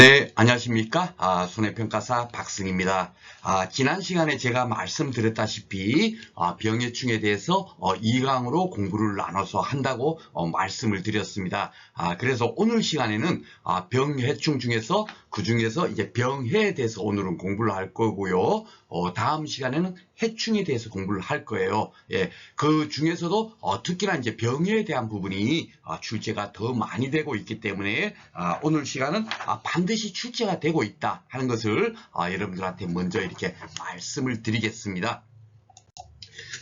네, 안녕하십니까? 손해평가사 박승입니다. 지난 시간에 제가 말씀드렸다시피, 병해충에 대해서 2강으로 공부를 나눠서 한다고 말씀을 드렸습니다. 그래서 오늘 시간에는 병해충 중에서 그 중에서 이제 병해에 대해서 오늘은 공부를 할 거고요. 다음 시간에는 해충에 대해서 공부를 할 거예요. 예, 그 중에서도 특히나 이제 병해에 대한 부분이 출제가 더 많이 되고 있기 때문에 오늘 시간은 반드시 출제가 되고 있다 하는 것을 여러분들한테 먼저 이렇게 말씀을 드리겠습니다.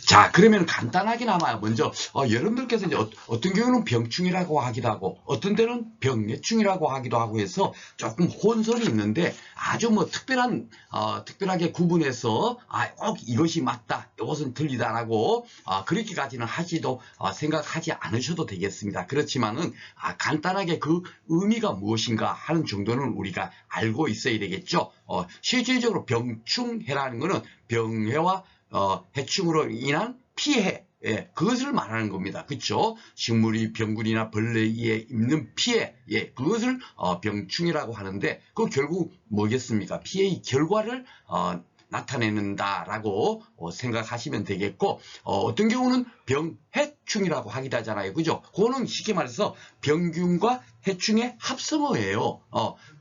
자, 그러면 간단하게나마 먼저 여러분들께서 이제 어떤 경우는 병충이라고 하기도 하고 어떤 때는 병해충이라고 하기도 하고 해서 조금 혼선이 있는데 아주 뭐 특별하게 구분해서 꼭 이것이 맞다, 이것은 틀리다라고 그렇게까지는 생각하지 않으셔도 되겠습니다. 그렇지만은 간단하게 그 의미가 무엇인가 하는 정도는 우리가 알고 있어야 되겠죠. 실질적으로 병충해라는 것은 병해와 해충으로 인한 피해, 예, 그것을 말하는 겁니다. 그렇죠? 식물이 병균이나 벌레에 입는 피해, 예, 그것을 병충이라고 하는데 그 결국 뭐겠습니까? 피해의 결과를 나타내는다라고 생각하시면 되겠고, 어떤 경우는 병해충이라고 하기도 하잖아요. 그죠? 그거는 쉽게 말해서 병균과 해충의 합성어예요.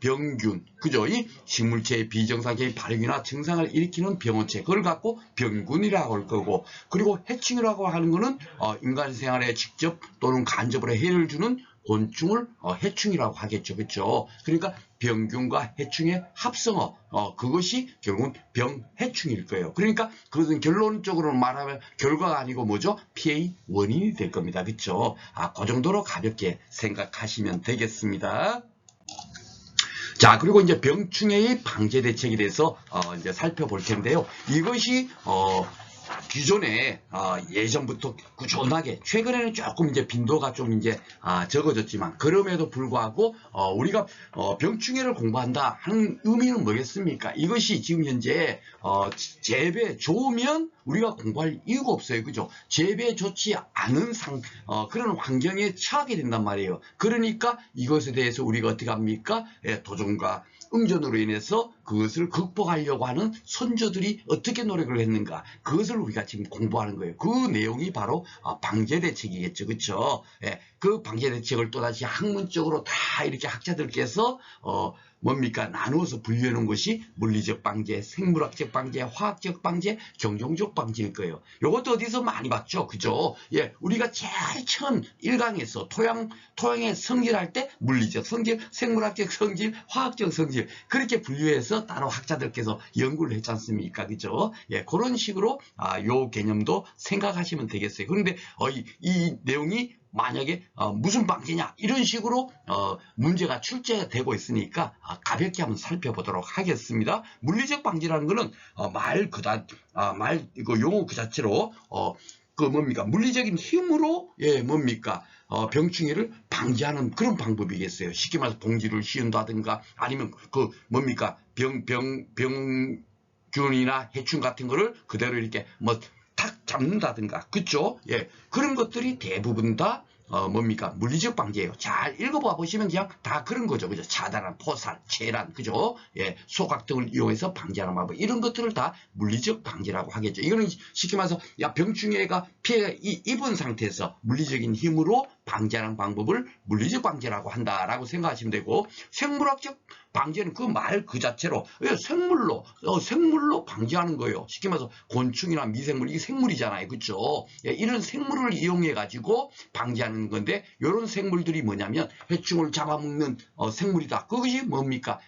병균, 그죠? 이 식물체의 비정상적인 발육이나 증상을 일으키는 병원체, 그걸 갖고 병균이라고 할 거고, 그리고 해충이라고 하는 거는 인간 생활에 직접 또는 간접으로 해를 주는 곤충을 해충이라고 하겠죠. 그렇죠? 그러니까 병균과 해충의 합성어, 그것이 결국은 병해충일 거예요. 그러니까 그것은 결론적으로 말하면 결과가 아니고 뭐죠? 피해의 원인이 될 겁니다. 그렇죠? 그 정도로 가볍게 생각하시면 되겠습니다. 자, 그리고 이제 병충해의 방제 대책에 대해서 이제 살펴볼 텐데요. 이것이 기존에 예전부터 꾸준하게, 최근에는 조금 이제 빈도가 좀 이제 적어졌지만 그럼에도 불구하고 우리가 병충해를 공부한다 하는 의미는 뭐겠습니까? 이것이 지금 현재 재배 좋으면 우리가 공부할 이유가 없어요. 그죠? 재배 좋지 않은 그런 환경에 처하게 된단 말이에요. 그러니까 이것에 대해서 우리가 어떻게 합니까? 예, 도전과 응전으로 인해서 그것을 극복하려고 하는 선조들이 어떻게 노력을 했는가, 그것을 우리가 지금 공부하는 거예요. 그 내용이 바로 방제대책이겠죠. 그렇죠? 예, 그 방제대책을 또다시 학문적으로 다 이렇게 학자들께서 뭡니까? 나누어서 분류해 놓은 것이 물리적 방제, 생물학적 방제, 화학적 방제, 경종적 방제일 거예요. 이것도 어디서 많이 봤죠? 그죠? 예, 우리가 제일 처음 1강에서 토양의 성질할 때 물리적 성질, 생물학적 성질, 화학적 성질, 그렇게 분류해서 따로 학자들께서 연구를 했지 않습니까? 그죠? 예, 그런 식으로 요 개념도 생각하시면 되겠어요. 그런데 이 내용이 만약에 무슨 방제냐 이런 식으로 문제가 출제되고 있으니까 가볍게 한번 살펴보도록 하겠습니다. 물리적 방제라는 것은 용어 그 자체로 그 뭡니까? 물리적인 힘으로, 예, 뭡니까? 병충해를 방지하는 그런 방법이겠어요. 쉽게 말해서 봉지를 씌운다든가 아니면 그 뭡니까? 병균이나 해충 같은 거를 그대로 이렇게 탁 잡는다든가, 그쵸? 예, 그런 것들이 대부분 다 뭡니까? 물리적 방제예요. 잘 읽어봐 보시면 그냥 다 그런 거죠. 그죠? 차단한, 포살, 체란, 그죠? 예, 소각 등을 이용해서 방지하는 방법. 이런 것들을 다 물리적 방제라고 하겠죠. 이거는 쉽게 말해서, 병충해가 피해 입은 상태에서 물리적인 힘으로 방지하는 방법을 물리적 방제라고 한다라고 생각하시면 되고, 생물학적 방제는 그 말 그 자체로 생물로 방지하는 거예요. 쉽게 말해서 곤충이나 미생물, 이게 생물이잖아요. 그렇죠? 예, 이런 생물을 이용해 가지고 방지하는 건데, 이런 생물들이 뭐냐면 해충을 잡아먹는 생물이다. 그것이 뭡니까?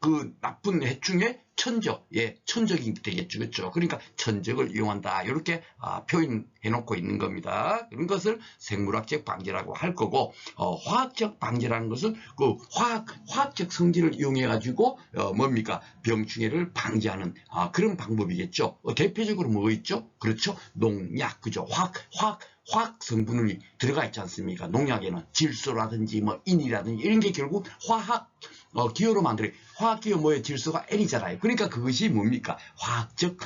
그 나쁜 해충의 천적, 예, 천적이 되겠죠. 그렇죠? 그러니까 천적을 이용한다. 이렇게 표현해 놓고 있는 겁니다. 그런 것을 생물학적 방제라고 할 거고, 화학적 방제라는 것은 그 화학적 성질을 이용해 가지고 뭡니까? 병충해를 방지하는 그런 방법이겠죠. 대표적으로 뭐 있죠? 그렇죠? 농약, 그죠? 화학 성분이 들어가 있지 않습니까? 농약에는 질소라든지 인이라든지 이런 게 결국 화학 기호로 만들어요. 화학 기호 질소가 N이잖아요. 그러니까 그것이 뭡니까? 화학적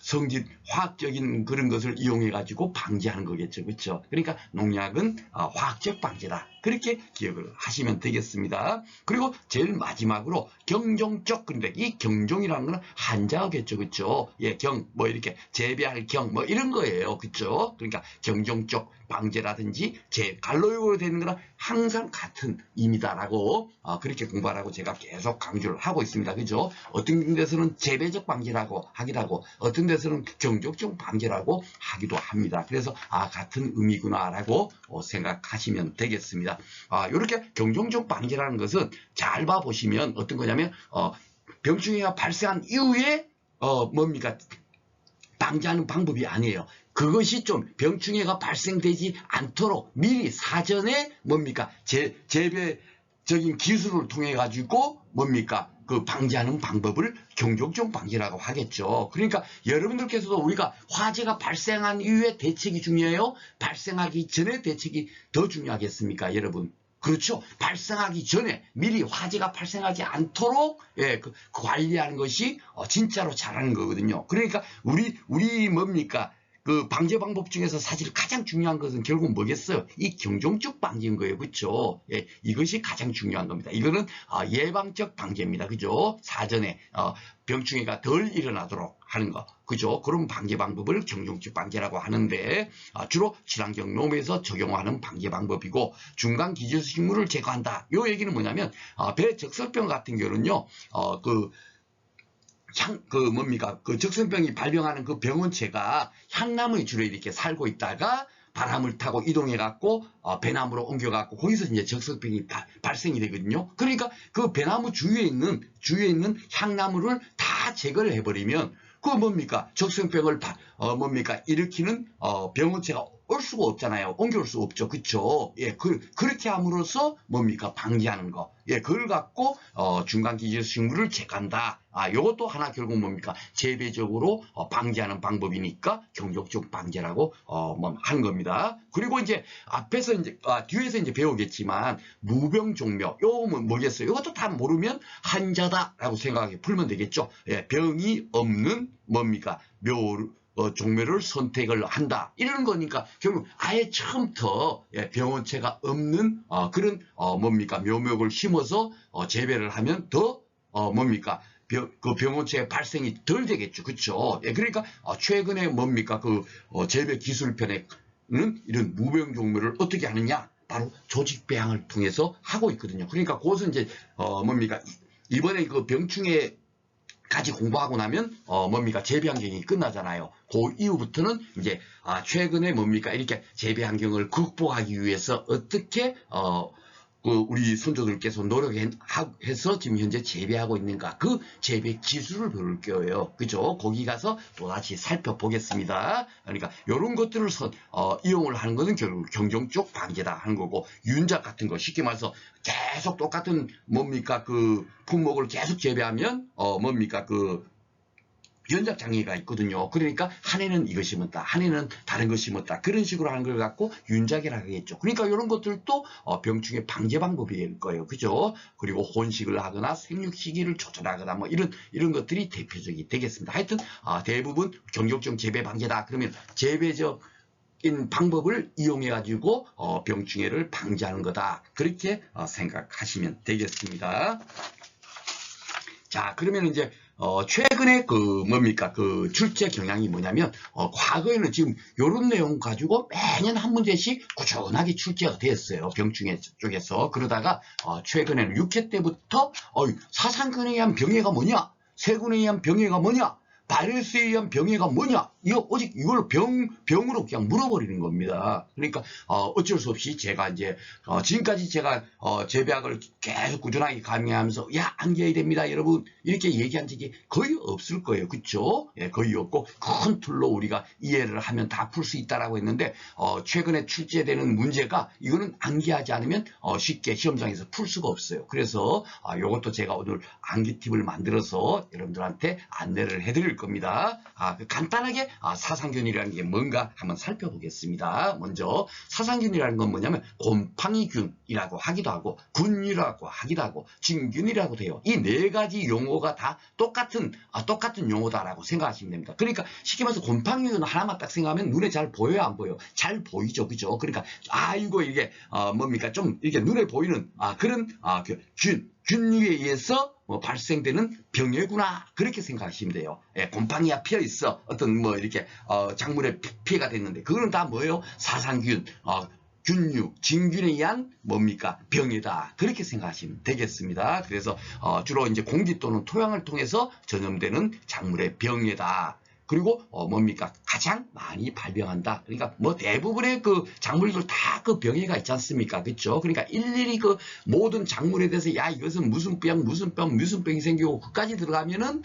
성질, 화학적인 그런 것을 이용해 가지고 방지하는 거겠죠. 그렇죠? 그러니까 농약은 화학적 방지다. 그렇게 기억을 하시면 되겠습니다. 그리고 제일 마지막으로 경종적, 근데 이 경종이라는 건 한자어겠죠. 그렇죠? 예, 뭐 이렇게 재배할 뭐 이런 거예요. 그렇죠? 그러니까 경종적 방제라든지 갈로역으로 되는 거는 항상 같은 의미다라고 그렇게 공부하라고 제가 계속 강조를 하고 있습니다. 그죠? 어떤 데서는 재배적 방제라고 하기도 하고 어떤 데서는 경종적 방제라고 하기도 합니다. 그래서 같은 의미구나라고 생각하시면 되겠습니다. 이렇게 경종적 방제라는 것은 잘 봐보시면 어떤 거냐면 병충해가 발생한 이후에 뭡니까? 방지하는 방법이 아니에요. 그것이 좀 병충해가 발생되지 않도록 미리 사전에 뭡니까? 재배적인 기술을 통해 가지고 뭡니까? 그 방지하는 방법을 경종적 방지라고 하겠죠. 그러니까 여러분들께서도 우리가 화재가 발생한 이후에 대책이 중요해요? 발생하기 전에 대책이 더 중요하겠습니까, 여러분? 그렇죠. 발생하기 전에 미리 화재가 발생하지 않도록 그 관리하는 것이 진짜로 잘하는 거거든요. 그러니까 우리 뭡니까? 그 방제 방법 중에서 사실 가장 중요한 것은 결국 뭐겠어요? 이 경종적 방제인 거예요. 그렇죠? 예, 이것이 가장 중요한 겁니다. 이거는 예방적 방제입니다. 그죠? 사전에 병충해가 덜 일어나도록 하는 거. 그죠? 그런 방제 방법을 경종적 방제라고 하는데 주로 친환경 농업에서 적용하는 방제 방법이고 중간 기저식물을 제거한다. 이 얘기는 뭐냐면 배적설병 같은 경우는요. 그 적선병이 발병하는 그 병원체가 향나무에 주로 이렇게 살고 있다가 바람을 타고 이동해갖고 배나무로 옮겨갖고 거기서 이제 적선병이 발생이 되거든요. 그러니까 그 배나무 주위에 있는 향나무를 다 제거를 해버리면 그 뭡니까? 적선병을 일으키는 병원체가 올 수가 없잖아요. 옮겨올 수 없죠. 그쵸? 예, 그렇게 함으로써 뭡니까? 방지하는 거. 예, 그걸 갖고, 중간 기저식물을 제거한다. 요것도 하나 결국 뭡니까? 재배적으로 방지하는 방법이니까 경종적 방제라고, 하는 겁니다. 그리고 이제 뒤에서 이제 배우겠지만, 무병종묘. 요거는 뭐겠어요? 요것도 다 모르면 한자다라고 생각하게 풀면 되겠죠? 예, 병이 없는 뭡니까? 종묘를 선택을 한다. 이런 거니까 결국 아예 처음부터 병원체가 없는 그런 묘목을 심어서 재배를 하면 더 그 병원체의 발생이 덜 되겠죠. 그렇죠? 예, 그러니까 최근에 그 재배 기술편에는 이런 무병종묘를 어떻게 하느냐? 바로 조직 배양을 통해서 하고 있거든요. 그러니까 그것은 이제 이번에 그 병충해 까지 공부하고 나면 재배 환경이 끝나잖아요. 그 이후부터는 이제 최근에 이렇게 재배 환경을 극복하기 위해서 어떻게 우리 선조들께서 노력해서 지금 현재 재배하고 있는가, 그 재배 기술을 배울 거예요. 그죠? 거기 가서 또다시 살펴보겠습니다. 그러니까 이런 것들을 이용을 하는 것은 결국 경종적 방제다 하는 거고, 윤작 같은 거 쉽게 말해서 계속 똑같은 그 품목을 계속 재배하면 연작 장애가 있거든요. 그러니까 한 해는 이거 심었다, 한 해는 다른 거 심었다, 그런 식으로 하는 걸 갖고 윤작이라고 하겠죠. 그러니까 이런 것들도 병충해 방제 방법이 될 거예요. 그죠? 그리고 혼식을 하거나 생육 시기를 조절하거나 이런 것들이 대표적이 되겠습니다. 하여튼 대부분 경종적 재배 방제다 그러면 재배적인 방법을 이용해 가지고 병충해를 방지하는 거다, 그렇게 생각하시면 되겠습니다. 자, 그러면 이제 최근에 그 출제 경향이 뭐냐면, 과거에는 지금 요런 내용 가지고 매년 한 문제씩 꾸준하게 출제가 되었어요. 병충해 쪽에서. 그러다가, 최근에는 6회 때부터, 사상근에 의한 병해가 뭐냐? 세균에 의한 병해가 뭐냐? 바이러스에 의한 병해가 뭐냐? 이걸 병으로 그냥 물어버리는 겁니다. 그러니까, 어쩔 수 없이 제가 이제, 지금까지 제가, 재배학을 계속 꾸준하게 강의하면서, 암기해야 됩니다, 여러분. 이렇게 얘기한 적이 거의 없을 거예요. 그쵸? 예, 거의 없고, 큰 틀로 우리가 이해를 하면 다 풀 수 있다라고 했는데, 최근에 출제되는 문제가, 이거는 암기하지 않으면, 쉽게 시험장에서 풀 수가 없어요. 그래서, 요것도 제가 오늘 암기 팁을 만들어서 여러분들한테 안내를 해드릴 될 겁니다. 간단하게 사상균이라는 게 뭔가 한번 살펴보겠습니다. 먼저 사상균이라는 건 뭐냐면 곰팡이균이라고 하기도 하고 군이라고 하기도 하고 진균이라고 돼요. 이 네 가지 용어가 다 똑같은 용어다라고 생각하시면 됩니다. 그러니까 쉽게 말해서 곰팡이균 하나만 딱 생각하면 눈에 잘 보여요, 안 보여요? 잘 보이죠, 그죠? 그러니까 이거 이게 뭡니까 좀 이렇게 눈에 보이는 그런 균류에 의해서 발생되는 병해구나 그렇게 생각하시면 돼요. 예, 곰팡이가 피어 있어 어떤 뭐 이렇게 작물에 피해가 됐는데 그거는 다 뭐예요? 사상균, 균류, 진균에 의한 뭡니까? 병이다. 그렇게 생각하시면 되겠습니다. 그래서 주로 이제 공기 또는 토양을 통해서 전염되는 작물의 병이다. 그리고 뭡니까? 가장 많이 발병한다. 그러니까 뭐 대부분의 그 작물들 다 그 병해가 있지 않습니까? 그렇죠? 그러니까 일일이 그 모든 작물에 대해서 야 이것은 무슨 병이 생기고 그까지 들어가면은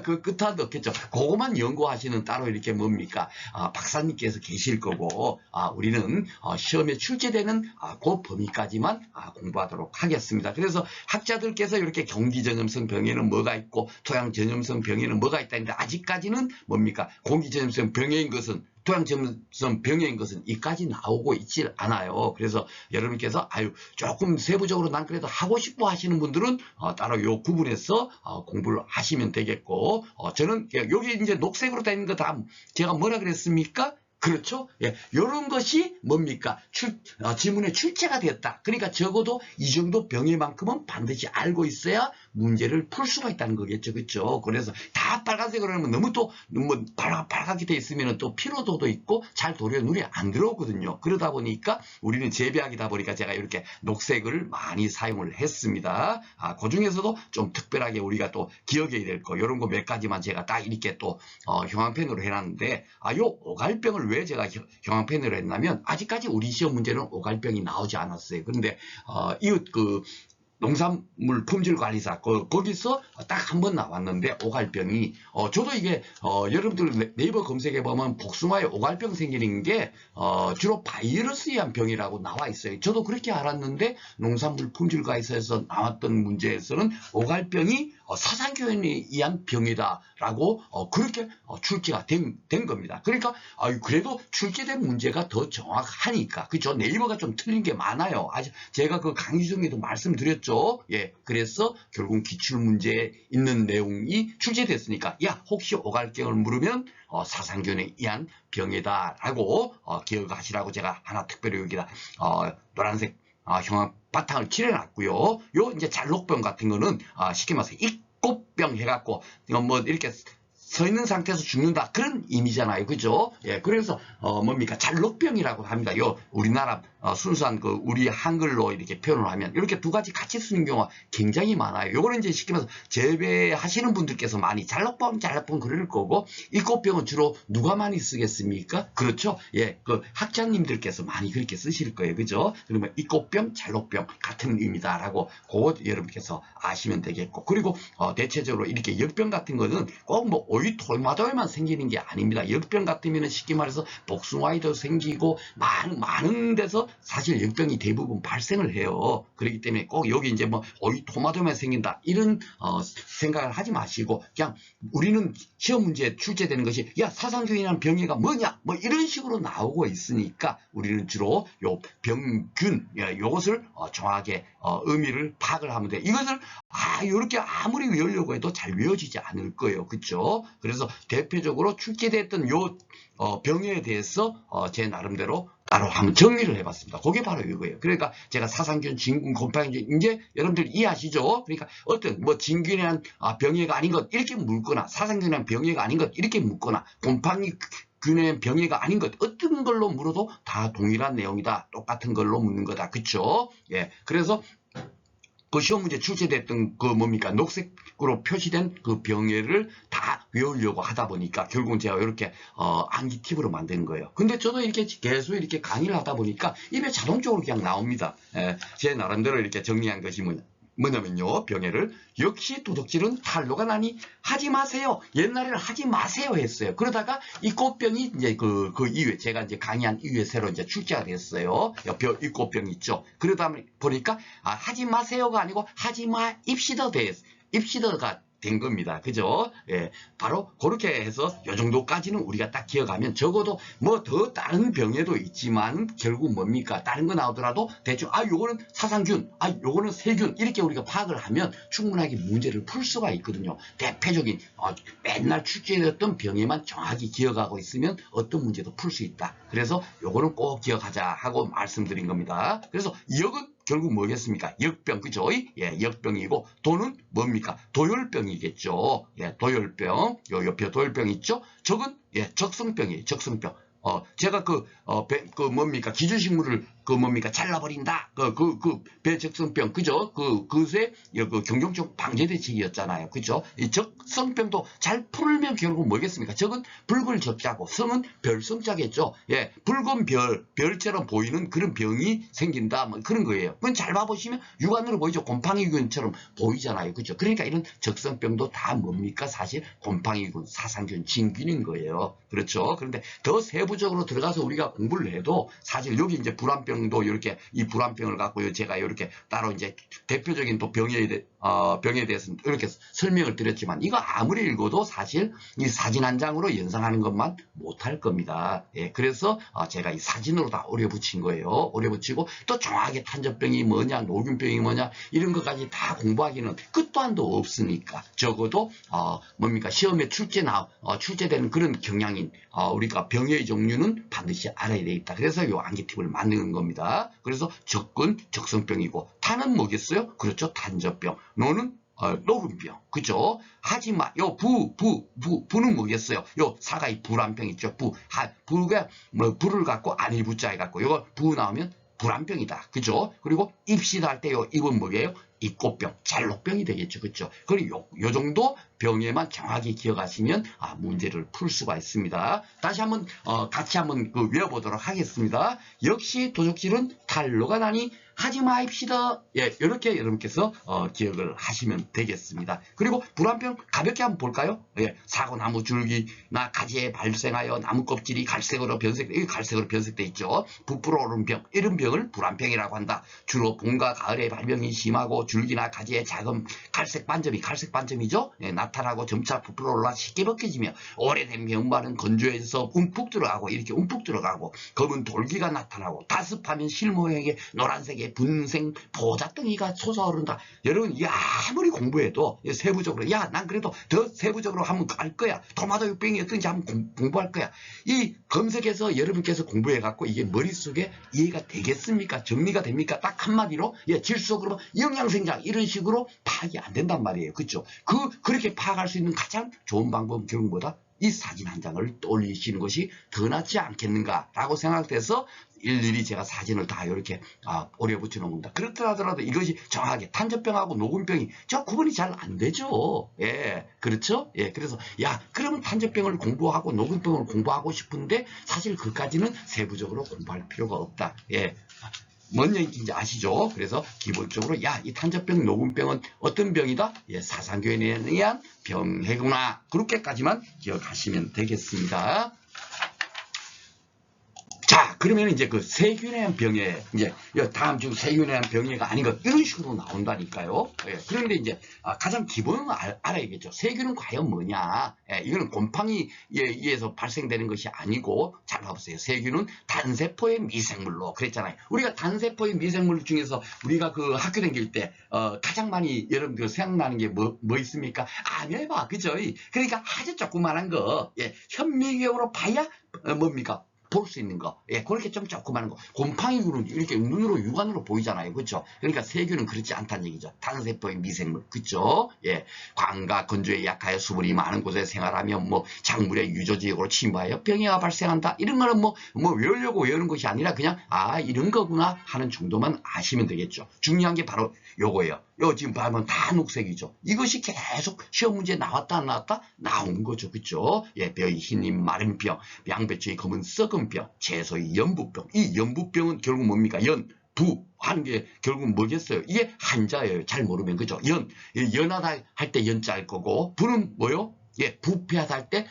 그 끝도 없겠죠. 그것만 연구하시는 따로 이렇게 뭡니까? 박사님께서 계실 거고 우리는 시험에 출제되는 그 범위까지만 공부하도록 하겠습니다. 그래서 학자들께서 이렇게 경기 전염성 병에는 뭐가 있고 토양 전염성 병에는 뭐가 있다 했는데 아직까지는 뭡니까? 공기 전염성 병해인 것은 토양 전염성 병해인 것은 이까지 나오고 있질 않아요. 그래서 여러분께서 조금 세부적으로 난 그래도 하고 싶어 하시는 분들은 따로 요 구분해서 공부를 하시면 되겠고 저는 여기 이제 녹색으로 되어 있는 거 다 제가 뭐라 그랬습니까? 그렇죠? 예, 이런 것이 뭡니까? 지문에 출제가 되었다. 그러니까 적어도 이 정도 병해만큼은 반드시 알고 있어야 문제를 풀 수가 있다는 거겠죠. 그렇죠? 그래서 다 빨간색으로 하면 너무 또 빨갛게 돼 있으면 또 피로도도 있고 잘 도리어 눈에 안 들어오거든요. 그러다 보니까 우리는 재배학이다 보니까 제가 이렇게 녹색을 많이 사용을 했습니다. 그 중에서도 좀 특별하게 우리가 또 기억해야 될 거 이런 거 몇 가지만 제가 딱 이렇게 또 형광펜으로 해놨는데 요 오갈병을 왜 제가 형광펜으로 했냐면 아직까지 우리 시험 문제는 오갈병이 나오지 않았어요. 그런데 이웃 농산물 품질관리사 거기서 딱 한 번 나왔는데 오갈병이 저도 이게 여러분들 네이버 검색해 보면 복숭아에 오갈병 생기는 게 주로 바이러스에 의한 병이라고 나와 있어요. 저도 그렇게 알았는데 농산물 품질관리사에서 나왔던 문제에서는 오갈병이 사상균에 의한 병이다라고 그렇게 출제가 된 겁니다. 그러니까 그래도 출제된 문제가 더 정확하니까 그죠? 네이버가 좀 틀린 게 많아요. 제가 그 강의 중에도 말씀드렸죠. 예, 그래서 결국 기출문제에 있는 내용이 출제됐으니까 야 혹시 오갈병을 물으면 사상균에 의한 병이다라고 기억하시라고 제가 하나 특별히 여기다 노란색 형광 바탕을 칠해놨고요. 요 이제 잘록병 같은 거는 쉽게 말해서 입꽃병 해갖고 뭐 이렇게 서 있는 상태에서 죽는다 그런 의미잖아요. 그죠? 예, 그래서 뭡니까? 잘록병이라고 합니다. 요 우리나라 순수한 그 우리 한글로 이렇게 표현을 하면 이렇게 두 가지 같이 쓰는 경우가 굉장히 많아요. 요거는 이제 쉽게 말해서 재배하시는 분들께서 많이 잘록병 그럴 거고 입꽃병은 주로 누가 많이 쓰겠습니까? 그렇죠? 예, 그 학자님들께서 많이 그렇게 쓰실 거예요. 그죠? 그러면 입꽃병, 잘록병 같은 의미다라고 그거 여러분께서 아시면 되겠고 그리고 대체적으로 이렇게 역병 같은 거는 꼭 뭐 오이 토마토에만 생기는 게 아닙니다. 역병 같으면 쉽게 말해서 복숭아에도 생기고 많은 데서 사실 역병이 대부분 발생을 해요. 그렇기 때문에 꼭 여기 이제 뭐 오이 토마토에만 생긴다 이런 생각을 하지 마시고 그냥 우리는 시험 문제에 출제되는 것이 야 사상균이라는 병해가 뭐냐 뭐 이런 식으로 나오고 있으니까 우리는 주로 요 병균 요것을 정확하게 의미를 파악을 하면 돼. 이것을 이렇게 아무리 외우려고 해도 잘 외워지지 않을 거예요. 그렇죠? 그래서 대표적으로 출제됐던 요 병해에 대해서 제 나름대로 따로 한번 정리를 해봤습니다. 그게 바로 이거예요. 그러니까 제가 사상균, 진균, 곰팡이균 이제 여러분들 이해하시죠? 그러니까 어떤 뭐 진균에 대한 병해가 아닌 것 이렇게 묻거나 사상균에 대한 병해가 아닌 것 이렇게 묻거나 곰팡이균의 병해가 아닌 것 어떤 걸로 물어도 다 동일한 내용이다. 똑같은 걸로 묻는 거다. 그렇죠? 예. 그래서 그 시험 문제 출제됐던 그 뭡니까 녹색으로 표시된 그 병해를 다 외우려고 하다 보니까 결국은 제가 이렇게 암기 팁으로 만든 거예요. 근데 저도 이렇게 계속 이렇게 강의를 하다 보니까 입에 자동적으로 그냥 나옵니다. 제 나름대로 이렇게 정리한 것이 뭐냐면요. 병해를 역시 도둑질은 탈로가 나니 하지 마세요. 옛날에는 하지 마세요 했어요. 그러다가 이 꽃병이 이제 그 이후에 제가 이제 강의한 이후에 새로 이제 출제가 됐어요. 이 꽃병 있죠. 그러다 보니까 하지 마세요가 아니고 하지 마입시다 됐어요. 입시더가 된 겁니다. 그죠? 예, 바로 그렇게 해서 요 정도까지는 우리가 딱 기억하면 적어도 뭐 더 다른 병에도 있지만 결국 뭡니까? 다른 거 나오더라도 대충 요거는 사상균, 요거는 세균 이렇게 우리가 파악을 하면 충분하게 문제를 풀 수가 있거든요. 대표적인 맨날 출제되었던 병에만 정확히 기억하고 있으면 어떤 문제도 풀 수 있다. 그래서 요거는 꼭 기억하자 하고 말씀드린 겁니다. 그래서 역은 결국 뭐겠습니까? 역병, 그죠? 예, 역병이고, 도는 뭡니까? 도열병이겠죠. 예, 도열병. 요 옆에 도열병 있죠? 적은, 예, 적성병이에요. 적성병. 제가 뭡니까? 기준식물을 뭡니까? 잘라버린다. 배적성병, 그죠? 그것의 경종적 방제대책이었잖아요. 그죠? 이 적성병도 잘 풀면 결국 뭐겠습니까? 적은 붉은 적자고, 성은 별성자겠죠. 예, 붉은 별처럼 보이는 그런 병이 생긴다. 뭐 그런 거예요. 그건 잘 봐보시면 육안으로 보이죠. 곰팡이균처럼 보이잖아요. 그죠? 그러니까 이런 적성병도 다 뭡니까? 사실 곰팡이균, 사상균, 진균인 거예요. 그렇죠? 그런데 더 세부적으로 들어가서 우리가 공부를 해도 사실 여기 이제 불안병도 이렇게 이 불안병을 갖고 제가 이렇게 따로 이제 대표적인 또 병에 대해서 이렇게 설명을 드렸지만 이거 아무리 읽어도 사실 이 사진 한 장으로 연상하는 것만 못할 겁니다. 예, 그래서 제가 이 사진으로 다 오려붙인 거예요. 오려붙이고 또 정확하게 탄저병이 뭐냐, 노균병이 뭐냐 이런 것까지 다 공부하기는 끝도 한도 없으니까 적어도 뭡니까 시험에 출제되는 그런 경향인 우리가 병의 종류는 반드시 알아야 되겠다. 그래서 이 암기팁을 만드는 겁니다. 그래서 적은 적성병이고 탄은 뭐겠어요? 그렇죠. 탄저병. 노는 노균병. 그죠? 하지만 부는 뭐겠어요? 요 사가이 불안병 있죠. 부가 뭐 부를 갖고 안일 부자에 갖고 요거 부 나오면 불안병이다. 그죠? 그리고 입시할 때 요 입은 뭐예요? 입고병, 잘록병이 되겠죠. 그렇죠? 그리고 요 정도 병에만 정확히 기억하시면 문제를 풀 수가 있습니다. 다시 한번 같이 한번 외워보도록 하겠습니다. 역시 도적질은 탈로가 나니 하지 마입시다. 예, 이렇게 여러분께서 기억을 하시면 되겠습니다. 그리고 불안병 가볍게 한번 볼까요? 예, 사고나무 줄기나 가지에 발생하여 나무 껍질이 갈색으로 변색돼 있죠. 부풀어 오른 병, 이런 병을 불안병이라고 한다. 주로 봄과 가을에 발병이 심하고 줄기나 가지에 작은 갈색 반점이죠. 예, 나타나고 점차 부풀어 올라 쉽게 벗겨지며 오래된 병발은 건조해서 이렇게 움푹 들어가고 검은 돌기가 나타나고 다습하면 실모형의 노란색의 분생 보자덩이가 솟아오른다. 여러분 아무리 공부해도 세부적으로 난 그래도 더 세부적으로 한번 알 거야. 토마토육병이 어떤지 한번 공부할 거야. 이 검색해서 여러분께서 공부해갖고 이게 머릿속에 이해가 되겠습니까? 정리가 됩니까? 딱 한마디로 질속으로 영양생장 이런 식으로 파악이 안 된단 말이에요. 그렇죠? 그렇게 파악할 수 있는 가장 좋은 방법은 결국 뭐다? 이 사진 한 장을 떠올리시는 것이 더 낫지 않겠는가라고 생각돼서 일일이 제가 사진을 다 이렇게 오려붙여 놓은 겁니다. 그렇다 하더라도 이것이 정확하게 탄저병하고 노균병이 구분이 잘 안 되죠. 예, 그렇죠? 예, 그래서 그러면 탄저병을 공부하고 노균병을 공부하고 싶은데 사실 그까지는 세부적으로 공부할 필요가 없다. 예. 뭔 얘기인지 아시죠? 그래서 기본적으로 이 탄저병, 노균병은 어떤 병이다? 예, 사상균에 의한 병해구나. 그렇게까지만 기억하시면 되겠습니다. 자, 그러면 이제 그 세균에 의한 병에, 이제 다음 주 세균에 의한 병해가 아닌 것, 이런 식으로 나온다니까요. 예, 그런데 이제 가장 기본은 알아야겠죠. 세균은 과연 뭐냐? 예, 이거는 곰팡이에 의해서 발생되는 것이 아니고, 잘 봐보세요. 세균은 단세포의 미생물로, 그랬잖아요. 우리가 단세포의 미생물 중에서 우리가 그 학교 다닐 때, 가장 많이 여러분들 생각나는 게 뭐 있습니까? 아메바, 그죠? 그러니까 아주 조그만한 거, 예, 현미경으로 봐야, 뭡니까? 볼 수 있는 거, 예, 그렇게 좀 조그마한 거. 곰팡이균은 이렇게 눈으로 육안으로 보이잖아요, 그렇죠? 그러니까 세균은 그렇지 않다는 얘기죠. 단세포의 미생물, 그렇죠? 예, 광과 건조에 약하여 수분이 많은 곳에 생활하며 작물의 유조지역으로 침투하여 병해가 발생한다. 이런 거는 외우려고 외우는 것이 아니라 그냥 이런 거구나 하는 정도만 아시면 되겠죠. 중요한 게 바로 요거예요. 지금 보면 다 녹색이죠. 이것이 계속 시험 문제에 나왔다 안 나왔다? 나온 거죠. 그죠? 예, 벼의 흰잎 마른 병, 양배추의 검은 썩은 병, 채소의 연부병. 이 연부병은 결국 뭡니까? 부 하는 게 결국 뭐겠어요? 이게 한자예요. 잘 모르면. 그죠? 연하다 할 때 연자 할 거고, 부는 뭐요? 예, 부패하다 할 때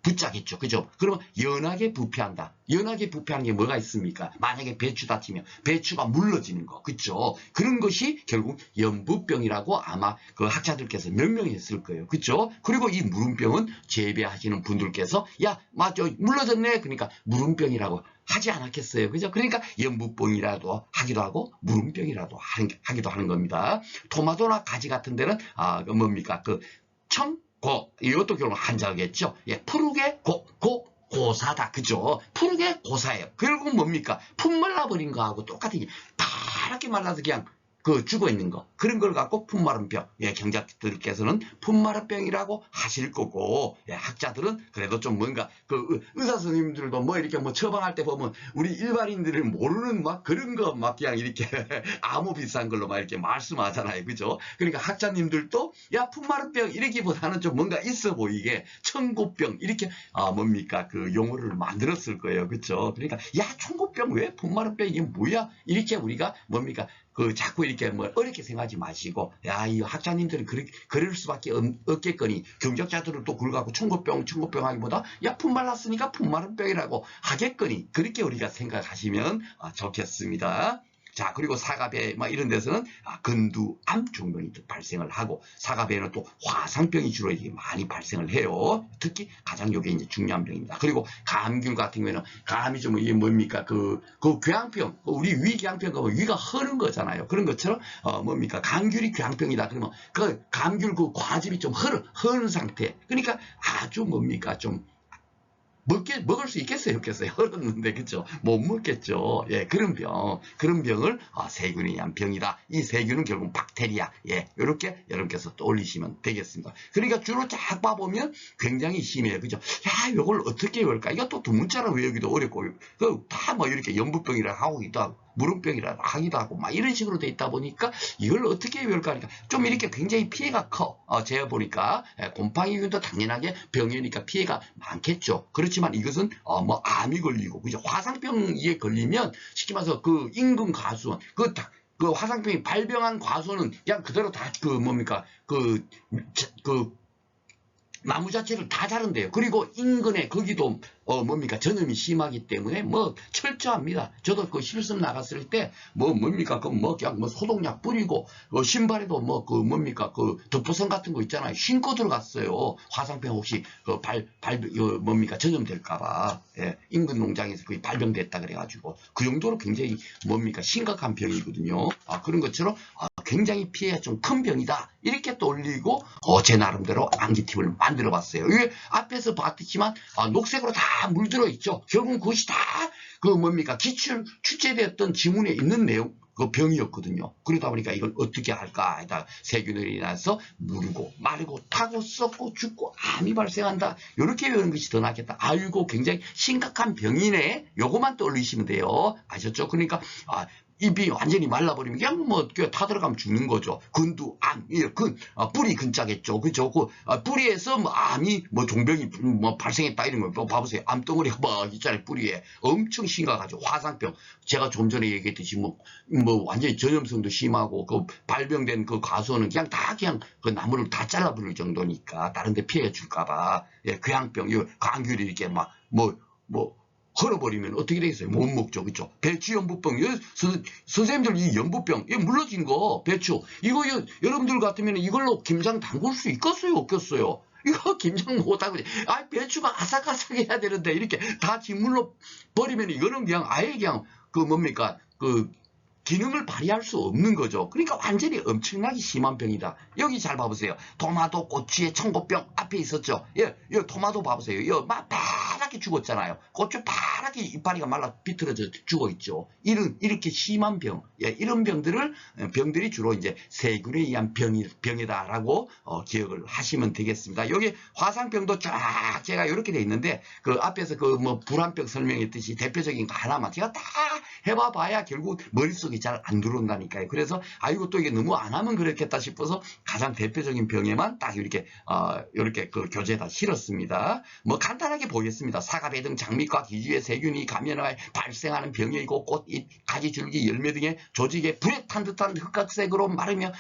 부자겠죠. 그죠? 그러면 연하게 부패한다. 연하게 부패하는 게 뭐가 있습니까? 만약에 배추다 치면 배추가 물러지는 거. 그죠? 그런 것이 결국 연부병이라고 아마 그 학자들께서 명명했을 거예요. 그죠? 그리고 이 무름병은 재배하시는 분들께서 야, 맞죠. 물러졌네. 그러니까 무름병이라고 하지 않았겠어요. 그죠? 그러니까 연부병이라도 하기도 하고 무름병이라도 하기도 하는 겁니다. 토마토나 가지 같은 데는 그 뭡니까? 그 이것도 결국 한자겠죠. 예, 푸르게 고사다. 그죠? 푸르게 고사예요. 결국 뭡니까? 푹 말라버린 거하고 똑같은 게 파랗게 말라서 그냥 죽어 있는 거. 그런 걸 갖고 풋마른 병. 예, 경작들께서는 풋마른 병이라고 하실 거고, 예, 학자들은 그래도 좀 뭔가, 의사 선생님들도 뭐 이렇게 뭐 처방할 때 보면 우리 일반인들을 모르는 막 그런 거 막 그냥 이렇게 암호 비슷한 걸로 막 이렇게 말씀하잖아요. 그죠? 그러니까 학자님들도 야, 풋마른 병 이러기보다는 좀 뭔가 있어 보이게 청고병 이렇게, 뭡니까? 그 용어를 만들었을 거예요. 그죠? 그러니까, 야, 청고병 왜 풋마른 병 이게 뭐야? 이렇게 우리가 뭡니까? 자꾸 이렇게 뭐 어렵게 생각하지 마시고, 야, 이 학자님들은 그럴 수밖에 없겠거니, 경작자들은 또 그걸 갖고 청고병 하기보다, 야, 품 말랐으니까 품 마른 병이라고 하겠거니, 그렇게 우리가 생각하시면 좋겠습니다. 자, 그리고 사과배 막 이런 데서는 건두암 종병이 발생을 하고, 사과배는 또 화상병이 주로 많이 발생을 해요. 특히 가장 이게 이제 중요한 병입니다. 그리고 감귤 같은 경우에는 감이 좀 이게 뭡니까? 그 궤양병, 우리 위 궤양병 가면 위가 허는 거잖아요. 그런 것처럼 뭡니까? 감귤이 궤양병이다. 그러면 그 감귤 그 과즙이 좀 허는 상태. 그러니까 아주 뭡니까? 좀 먹을 수 있겠어요, 없겠어요? 얼었는데, 그죠? 못 먹겠죠. 예, 그런 병을 세균에 의한 병이다. 이 세균은 결국 박테리아. 예, 이렇게 여러분께서 떠올리시면 되겠습니다. 그러니까 주로 쫙 봐보면 굉장히 심해요, 그죠? 야, 이걸 어떻게 외울까? 이것도 두 문자로 외우기도 어렵고, 다 뭐 이렇게 연부병이라 하기도 하고, 무름병이라 하기도 하고, 막 이런 식으로 돼 있다 보니까 이걸 어떻게 외울까 하니까 좀 이렇게 굉장히 피해가 커. 제가 보니까 곰팡이균도 당연하게 병이니까 피해가 많겠죠. 그렇지만 이것은 뭐 암이 걸리고, 그죠? 화상병에 걸리면 쉽게 말해서 그 임금 과수원, 그 화상병이 발병한 과수원은 그냥 그대로 다 뭡니까? 나무 자체를 다 자른대요. 그리고 인근에 거기도 뭡니까? 전염이 심하기 때문에 뭐 철저합니다. 저도 그 실습 나갔을 때 뭡니까? 그냥 소독약 뿌리고 신발에도 뭡니까? 덮어선 같은 거 있잖아요. 신고 들어갔어요. 화상병 혹시 뭡니까? 전염될까봐. 예, 인근 농장에서 그게 발병됐다 그래가지고 그 정도로 굉장히 뭡니까? 심각한 병이거든요. 그런 것처럼 굉장히 피해가 좀 큰 병이다. 이렇게 또 올리고 제 나름대로 암기팁을 만들어봤어요. 이게 앞에서 봤지만 녹색으로 다 물들어 있죠. 결국 그것이 다 뭡니까? 출제되었던 지문에 있는 내용. 그 병이었거든요. 그러다 보니까 이걸 어떻게 할까 하다 세균으로 인해서 무르고 마르고 타고 썩고 죽고 암이 발생한다. 이렇게 배우는 것이 더 낫겠다. 아이고 굉장히 심각한 병이네. 요거만 떠올리시면 돼요. 아셨죠? 그러니까 입이 완전히 말라버리면 그냥 타들어가면 죽는 거죠. 근두암, 뿌리 근자겠죠. 그죠? 뿌리에서 암이 종병이 발생했다 이런 거 봐보세요. 암덩어리가 막 있잖아요. 뿌리에 엄청 심각하죠. 화상병. 제가 좀 전에 얘기했듯이 완전히 전염성도 심하고 발병된 그 과수원은 그냥 그 나무를 다 잘라버릴 정도니까 다른데 피해 줄까봐. 예, 궤양병, 감귤이 이렇게 헐어버리면 어떻게 되겠어요? 못 먹죠. 그죠? 배추 연부병. 선생님들 이 연부병, 물러진 거, 배추. 이거 여러분들 같으면 이걸로 김장 담글 수 있겠어요? 없겠어요? 이거 김장 못하고, 배추가 아삭아삭해야 되는데, 이렇게 다 짓물로 버리면 이거는 그냥 아예 그냥, 기능을 발휘할 수 없는 거죠. 그러니까 완전히 엄청나게 심한 병이다. 여기 잘 봐보세요. 토마토, 고추의 청고병 앞에 있었죠. 예, 토마토 봐보세요. 파랗게 죽었잖아요. 고추 파랗게 이파리가 말라 비틀어져 죽어있죠. 이렇게 심한 병, 이런 병들이 주로 이제 세균에 의한 병이다라고 기억을 하시면 되겠습니다. 여기 화상병도 쫙 제가 이렇게 돼 있는데 그 앞에서 불안병 설명했듯이 대표적인 거 하나만 제가 다 해봐봐야 결국 머릿속에 잘 안 들어온다니까요. 그래서 아이고 또 이게 너무 안 하면 그렇겠다 싶어서 가장 대표적인 병에만 딱 이렇게 이렇게 그 교재에다 실었습니다. 뭐 간단하게 보겠습니다. 사과배 등 장미과 기주의 세균이 감염하여 발생하는 병이고 꽃, 잎, 가지, 줄기, 열매 등의 조직에 불에 탄 듯한 흑각색으로 마르며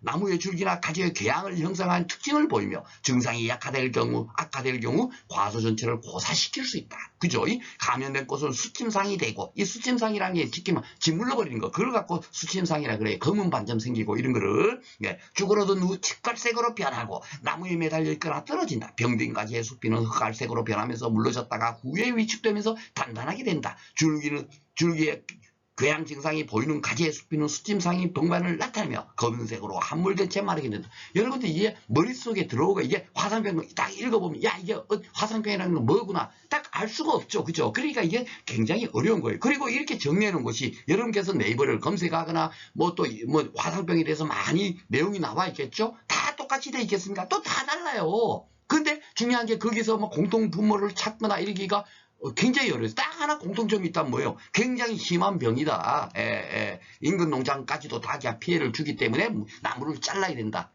나무의 줄기나 가지의 궤양을 형성하는 특징을 보이며 증상이 악화될 경우 과수 전체를 고사시킬 수 있다. 그죠? 이 감염된 꽃은 수침상이 되고 이 수침상이라는 게 지키면 짓물러 버리는 거 그걸 갖고 수침상이라 그래. 검은 반점 생기고 이런 거를 쭈그러든 후 칡갈색으로 변하고 나무에 매달려 있거나 떨어진다. 병든 가지의 숲비는 흑갈색으로 변하면서 물러졌다가 후에 위축되면서 단단하게 된다. 줄기에 궤양 증상이 보이는 가지의 숲비는 수침상이 동반을 나타내며 검은색으로 함몰된 채 마르게 된다. 여러분들 이게 머릿속에 들어오고 이게 화상병 딱 읽어보면 야 이게 화상병이라는 건 뭐구나 딱 알 수가 없죠. 그죠? 그러니까 이게 굉장히 어려운 거예요. 그리고 이렇게 정리해 놓은 것이 여러분께서 네이버를 검색하거나 뭐 또 뭐 화상병에 대해서 많이 내용이 나와 있겠죠? 다 똑같이 돼 있겠습니까? 또 다 달라요. 근데 중요한 게 거기서 뭐 공통 분모를 찾거나 이러기가 굉장히 어려워요. 딱 하나 공통점이 있다면 뭐예요? 굉장히 심한 병이다. 인근 농장까지도 다 피해를 주기 때문에 나무를 잘라야 된다.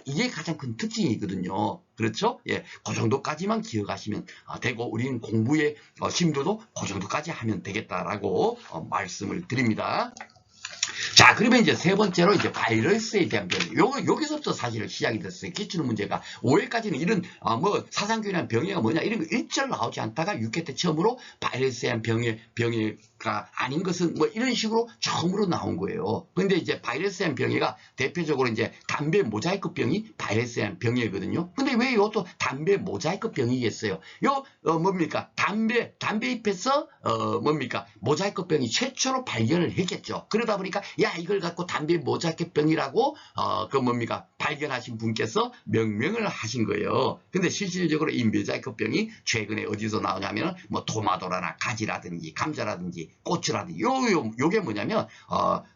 이게 가장 큰 특징이거든요. 그렇죠? 예, 그 정도까지만 기억하시면 되고 우리는 공부의 심도도 그 정도까지 하면 되겠다라고 말씀을 드립니다. 자, 그러면 이제 세 번째로 이제 바이러스에 대한 병. 여기서부터 사실 시작이 됐어요. 기출 문제가. 5회까지는 이런, 뭐, 사상균이나 병해가 뭐냐, 이런 거 일절 나오지 않다가 6회 때 처음으로 바이러스에 대한 병해가 아닌 것은 뭐 이런 식으로 처음으로 나온 거예요. 근데 이제 바이러스에 대한 병해가 대표적으로 이제 담배 모자이크 병이 바이러스에 대한 병이거든요. 근데 왜 이것도 담배 모자이크 병이겠어요? 뭡니까? 담배 잎에서, 뭡니까? 모자이크 병이 최초로 발견을 했겠죠. 그러다 보니까 야 이걸 갖고 담배 모자이크병이라고 뭡니까 발견하신 분께서 명명을 하신 거예요. 근데 실질적으로 이 모자이크병이 최근에 어디서 나오냐면 뭐 토마토라나 가지라든지 감자라든지 고추라든지 요게 뭐냐면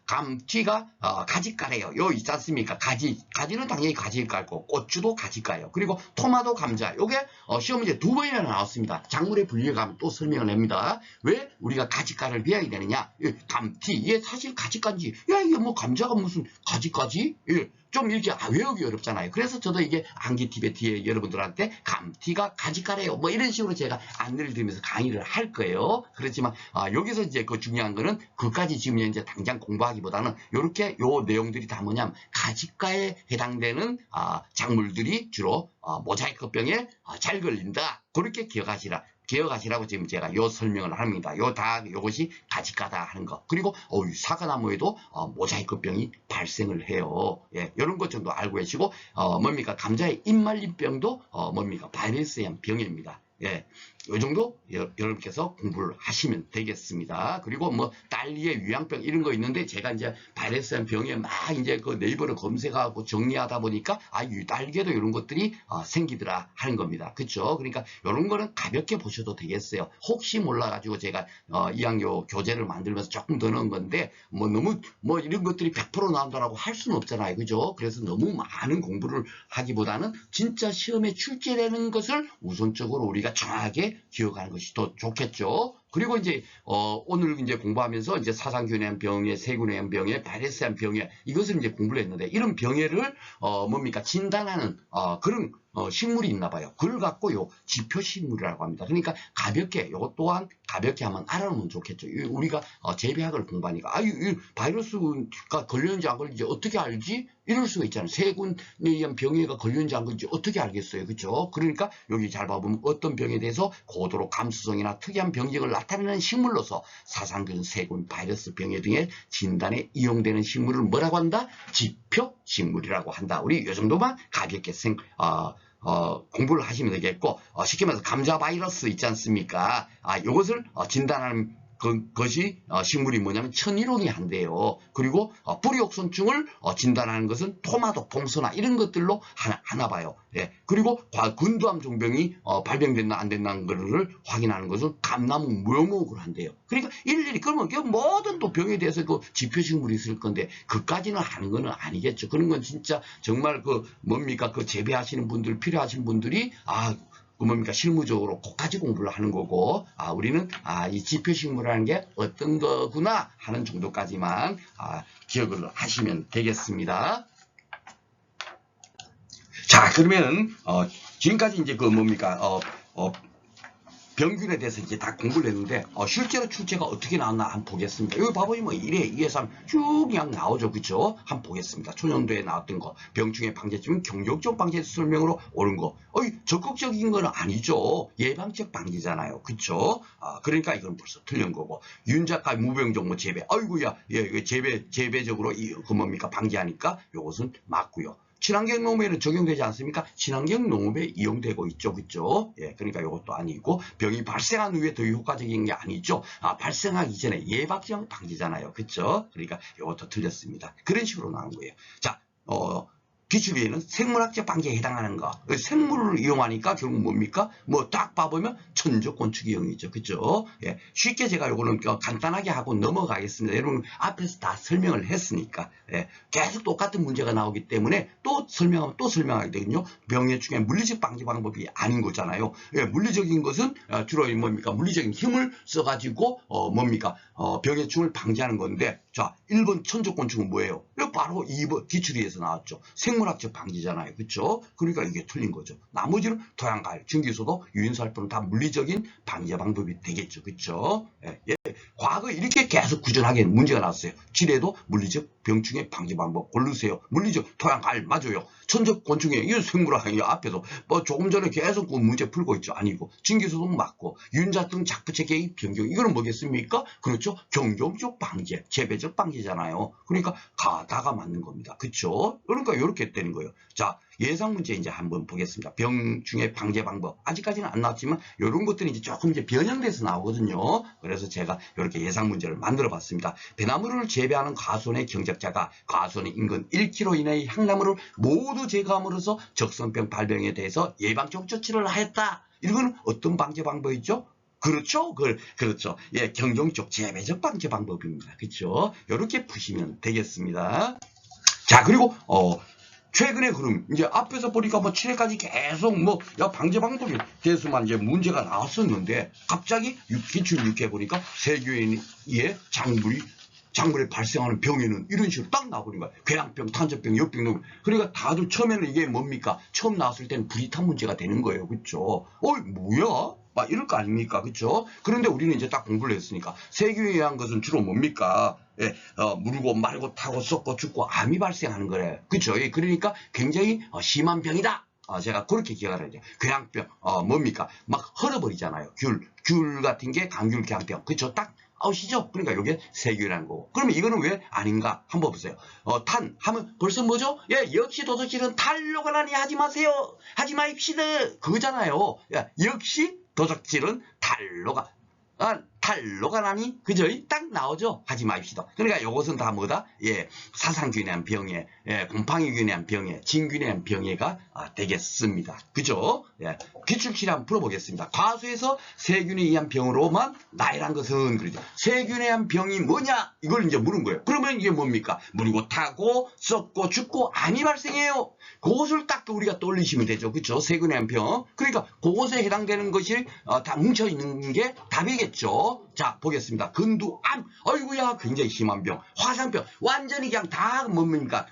감튀가 가지가래요. 요 있지 않습니까? 가지는 당연히 가지일까고 고추도 가지가요. 그리고 토마토 감자 요게 시험 문제 2번이나 나왔습니다. 작물의 분류에 가면 또 설명을 합니다. 왜 우리가 가지가를 배워야 되느냐? 감튀 이게 사실 가지가인지 야 이게 뭐 감자가 무슨 가지가지? 예. 좀 이렇게 외우기 어렵잖아요. 그래서 저도 이게 암기팁에 뒤에 여러분들한테 감튀가 가지가래요. 뭐 이런 식으로 제가 안내를 드리면서 강의를 할 거예요. 그렇지만 여기서 이제 그 중요한 거는 그까지 지금 이제 당장 공부하기보다는 이렇게 요 내용들이 다 뭐냐면 가지가에 해당되는 작물들이 주로 모자이크병에 잘 걸린다. 그렇게 기억하시라고 지금 제가 요 설명을 합니다. 요것이 가지가다 하는 거. 그리고 사과나무에도 모자이크병이 발생을 해요. 예, 이런 것 정도 알고 계시고 뭡니까 감자의 잎말림병도 뭡니까 바이러스에 의한 병입니다. 예, 이 정도 여러분께서 공부를 하시면 되겠습니다. 그리고 뭐 딸기의 위양병 이런 거 있는데 제가 이제 바이러스한 병에 막 이제 그 네이버를 검색하고 정리하다 보니까 딸기에도 이런 것들이 생기더라 하는 겁니다. 그렇죠? 그러니까 이런 거는 가볍게 보셔도 되겠어요. 혹시 몰라가지고 제가 이학교 교재를 만들면서 조금 더 넣은 건데 뭐 너무 뭐 이런 것들이 100% 나온다라고 할 수는 없잖아요. 그죠? 그래서 너무 많은 공부를 하기보다는 진짜 시험에 출제되는 것을 우선적으로 우리가 정확하게 기억하는 것이 더 좋겠죠. 그리고 이제 오늘 이제 공부하면서 이제 사상균의 병에, 세균의 병에, 바이러스의 병에 이것을 이제 공부를 했는데 이런 병해를 뭡니까 진단하는 그런 식물이 있나 봐요. 그걸 갖고 지표 식물이라고 합니다. 그러니까 가볍게 이것 또한 가볍게 한번 알아놓으면 좋겠죠. 우리가 재배학을 공부하니까 이 바이러스가 걸렸는지 안 걸렸는지 어떻게 알지? 이럴 수가 있잖아요. 세균에 의한 병해가 걸렸는지 안 걸렸는지 어떻게 알겠어요. 그렇죠? 그러니까 여기 잘 봐보면 어떤 병에 대해서 고도로 감수성이나 특이한 병적을 나타내는 식물로서 사상균, 세균, 바이러스 병해 등의 진단에 이용되는 식물을 뭐라고 한다? 지표 식물이라고 한다. 우리 이 정도만 가볍게 공부를 하시면 되겠고 쉽게 말해서 감자 바이러스 있지 않습니까? 이것을 진단하는 것이 식물이 뭐냐면 천일홍이 한대요. 그리고 뿌리옥손증을 진단하는 것은 토마토, 봉소나 이런 것들로 하나 봐요. 예. 그리고 근두암 종병이 발병됐나 안 됐나는 것을 확인하는 것은 감나무 무용목을 한대요. 그러니까 일일이 그러면 모든 또 병에 대해서 그 지표식물이 있을 건데 그까지는 하는 거는 아니겠죠. 그런 건 진짜 정말 뭡니까 재배하시는 분들 필요하신 분들이 그 뭡니까 실무적으로 꼭까지 공부를 하는 거고 우리는 이 지표식물이라는 게 어떤 거구나 하는 정도까지만 기억을 하시면 되겠습니다. 자, 그러면 지금까지 이제 그 뭡니까 병균에 대해서 이제 다 공부를 했는데 실제로 출제가 어떻게 나왔나 한번 보겠습니다. 여기 봐보니 뭐 1회, 2회, 3 쭉 그냥 나오죠. 그쵸? 한번 보겠습니다. 초년도에 나왔던 거 병충해 방제쯤은 경력적 방제 설명으로 옳은 거. 적극적인 건 아니죠. 예방적 방제잖아요. 그쵸? 그러니까 이건 벌써 틀린 거고. 윤작가 무병정모 재배. 아이고야, 예, 재배적으로 그 뭡니까 방제하니까 요것은 맞고요. 친환경 농업에는 적용되지 않습니까? 친환경 농업에 이용되고 있죠. 그죠? 예, 그러니까 이것도 아니고 병이 발생한 후에 더 효과적인 게 아니죠. 발생하기 전에 예방적 방지잖아요. 그죠? 그러니까 이것도 틀렸습니다. 그런 식으로 나온 거예요. 자, 기출비에는 생물학적 방제에 해당하는 거. 생물을 이용하니까 결국 뭡니까? 뭐 딱 봐보면 천적곤충이형이죠. 그죠? 예, 쉽게 제가 요거는 간단하게 하고 넘어가겠습니다. 여러분 앞에서 다 설명을 했으니까. 예, 계속 똑같은 문제가 나오기 때문에 또 설명하면 또 설명하게 되거든요. 병해충의 물리적 방지 방법이 아닌 거잖아요. 예, 물리적인 것은 주로 뭡니까? 물리적인 힘을 써가지고 뭡니까? 병해충을 방지하는 건데 자, 1번 천적곤충은 뭐예요? 바로 2번 기출위에서 나왔죠. 생물학적 방지잖아요. 그렇죠? 그러니까 이게 틀린 거죠. 나머지는 토양가열, 증기소도, 유인살포는 다 물리적인 방제 방법이 되겠죠. 그렇죠? 예, 예. 과거에 이렇게 계속 꾸준하게 문제가 나왔어요. 지뢰도 물리적 병충해 방지 방법 고르세요. 물리적 토양가열 맞아요. 천적곤충에 이 생물학이 앞에서 뭐 조금 전에 계속 그 문제 풀고 있죠. 아니고 증기소도 맞고 유인자등 작부체 개입 변경 이거는 뭐겠습니까? 그렇죠? 경경적 방제, 재배적 방제잖아요. 그러니까 다가 맞는 겁니다. 그렇죠? 그러니까 이렇게 되는 거예요. 자, 예상 문제 이제 한번 보겠습니다. 병충해 방제 방법 아직까지는 안 나왔지만 이런 것들이 이제 조금 이제 변형돼서 나오거든요. 그래서 제가 이렇게 예상 문제를 만들어봤습니다. 배나무를 재배하는 과수원의 경작자가 과수원의 인근 1km 이내의 향나무를 모두 제거함으로써 적선병 발병에 대해서 예방적 조치를 하였다. 이건 어떤 방제 방법이죠? 그렇죠? 그렇죠. 예, 경종적 재배적 방제 방법입니다. 그렇죠? 이렇게 푸시면 되겠습니다. 자, 그리고 최근에 그럼 이제 앞에서 보니까 뭐 7회까지 계속 방제 방법에 대해서만 이제 문제가 나왔었는데 갑자기 기출 6회 보니까 세균의 작물에 발생하는 병에는 이런 식으로 딱 나와버린 거야. 궤양병, 탄저병, 역병. 그러니까 다들 처음에는 이게 뭡니까? 처음 나왔을 때는 불이탄 문제가 되는 거예요. 그렇죠? 뭐야? 막 이럴 거 아닙니까? 그렇죠? 그런데 우리는 이제 딱 공부를 했으니까 세균에 의한 것은 주로 뭡니까? 예, 물고 말고 타고 썩고 죽고 암이 발생하는 거래요. 그렇죠? 예, 그러니까 굉장히 심한 병이다. 제가 그렇게 기억을 하죠. 궤양병, 뭡니까? 막 헐어버리잖아요. 귤 같은 게 감귤 궤양병. 그렇죠? 딱 아시죠? 그러니까 이게 세균이라는 거고. 그러면 이거는 왜 아닌가? 한번 보세요. 탄 하면 벌써 뭐죠? 예, 역시 도둑질은 탈로가 나니 하지 마세요. 하지 마입시다. 그거잖아요. 야, 역시 도둑질은 탈로가 나니 그죠? 딱 나오죠. 하지 마십시다. 그러니까 이것은 다 뭐다? 예, 사상균에 의한 병해, 예, 곰팡이균에 의한 병해, 진균에 의한 병해가 되겠습니다. 그죠? 예, 기출치를 한번 풀어보겠습니다. 과수에서 세균에 의한 병으로만 나이란 것은 그러죠. 세균에 의한 병이 뭐냐? 이걸 이제 물은 거예요. 그러면 이게 뭡니까? 물고 타고 썩고 죽고 암이 발생해요. 그것을 딱 우리가 떠올리시면 되죠. 그죠? 세균에 의한 병. 그러니까 그것에 해당되는 것이 다 뭉쳐 있는 게 답이겠죠. 자, 보겠습니다. 근두암, 아이고야, 굉장히 심한 병. 화상병, 완전히 그냥 다 뭡니까?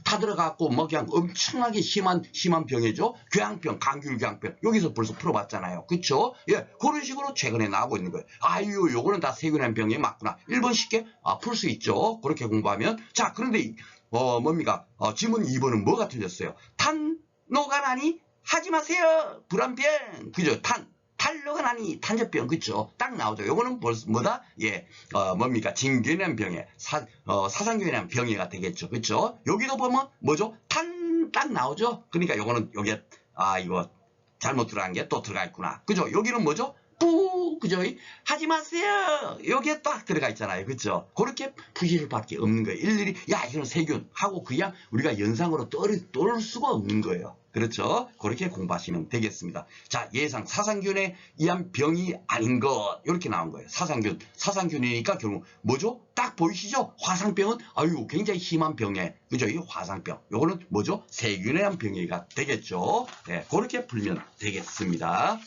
다 들어갔고, 그냥 엄청나게 심한 병이죠. 궤양병, 감귤궤양병. 여기서 벌써 풀어봤잖아요. 그쵸? 예, 그런 식으로 최근에 나오고 있는 거예요. 아유, 요거는 다 세균한 병에 맞구나. 1번 쉽게 풀 수 있죠. 그렇게 공부하면. 자, 그런데, 뭡니까? 지문 2번은 뭐가 틀렸어요? 탄노가 나니? 하지 마세요. 불안병. 그죠? 탈로가 나니 탄저병 그쵸? 딱 나오죠. 요거는 벌써 뭐다? 예, 뭡니까? 진균한 병해, 사상균한 병해가 되겠죠. 그쵸? 여기도 보면 뭐죠? 딱 나오죠. 그러니까 요거는 이거 잘못 들어간 게 또 들어가 있구나. 그죠? 여기는 뭐죠? 그죠? 하지 마세요. 여기에 딱 들어가 있잖아요. 그죠? 그렇게 푸시를 밖에 없는 거예요. 일일이, 야, 이건 세균 하고 그냥 우리가 연상으로 떠올 수가 없는 거예요. 그렇죠? 그렇게 공부하시면 되겠습니다. 자, 예상 사상균에 의한 병이 아닌 것. 이렇게 나온 거예요. 사상균이니까 결국 뭐죠? 딱 보이시죠? 화상병은 아유 굉장히 심한 병에, 그죠? 이 화상병. 요거는 뭐죠? 세균에 의한 병이가 되겠죠. 네, 그렇게 풀면 되겠습니다.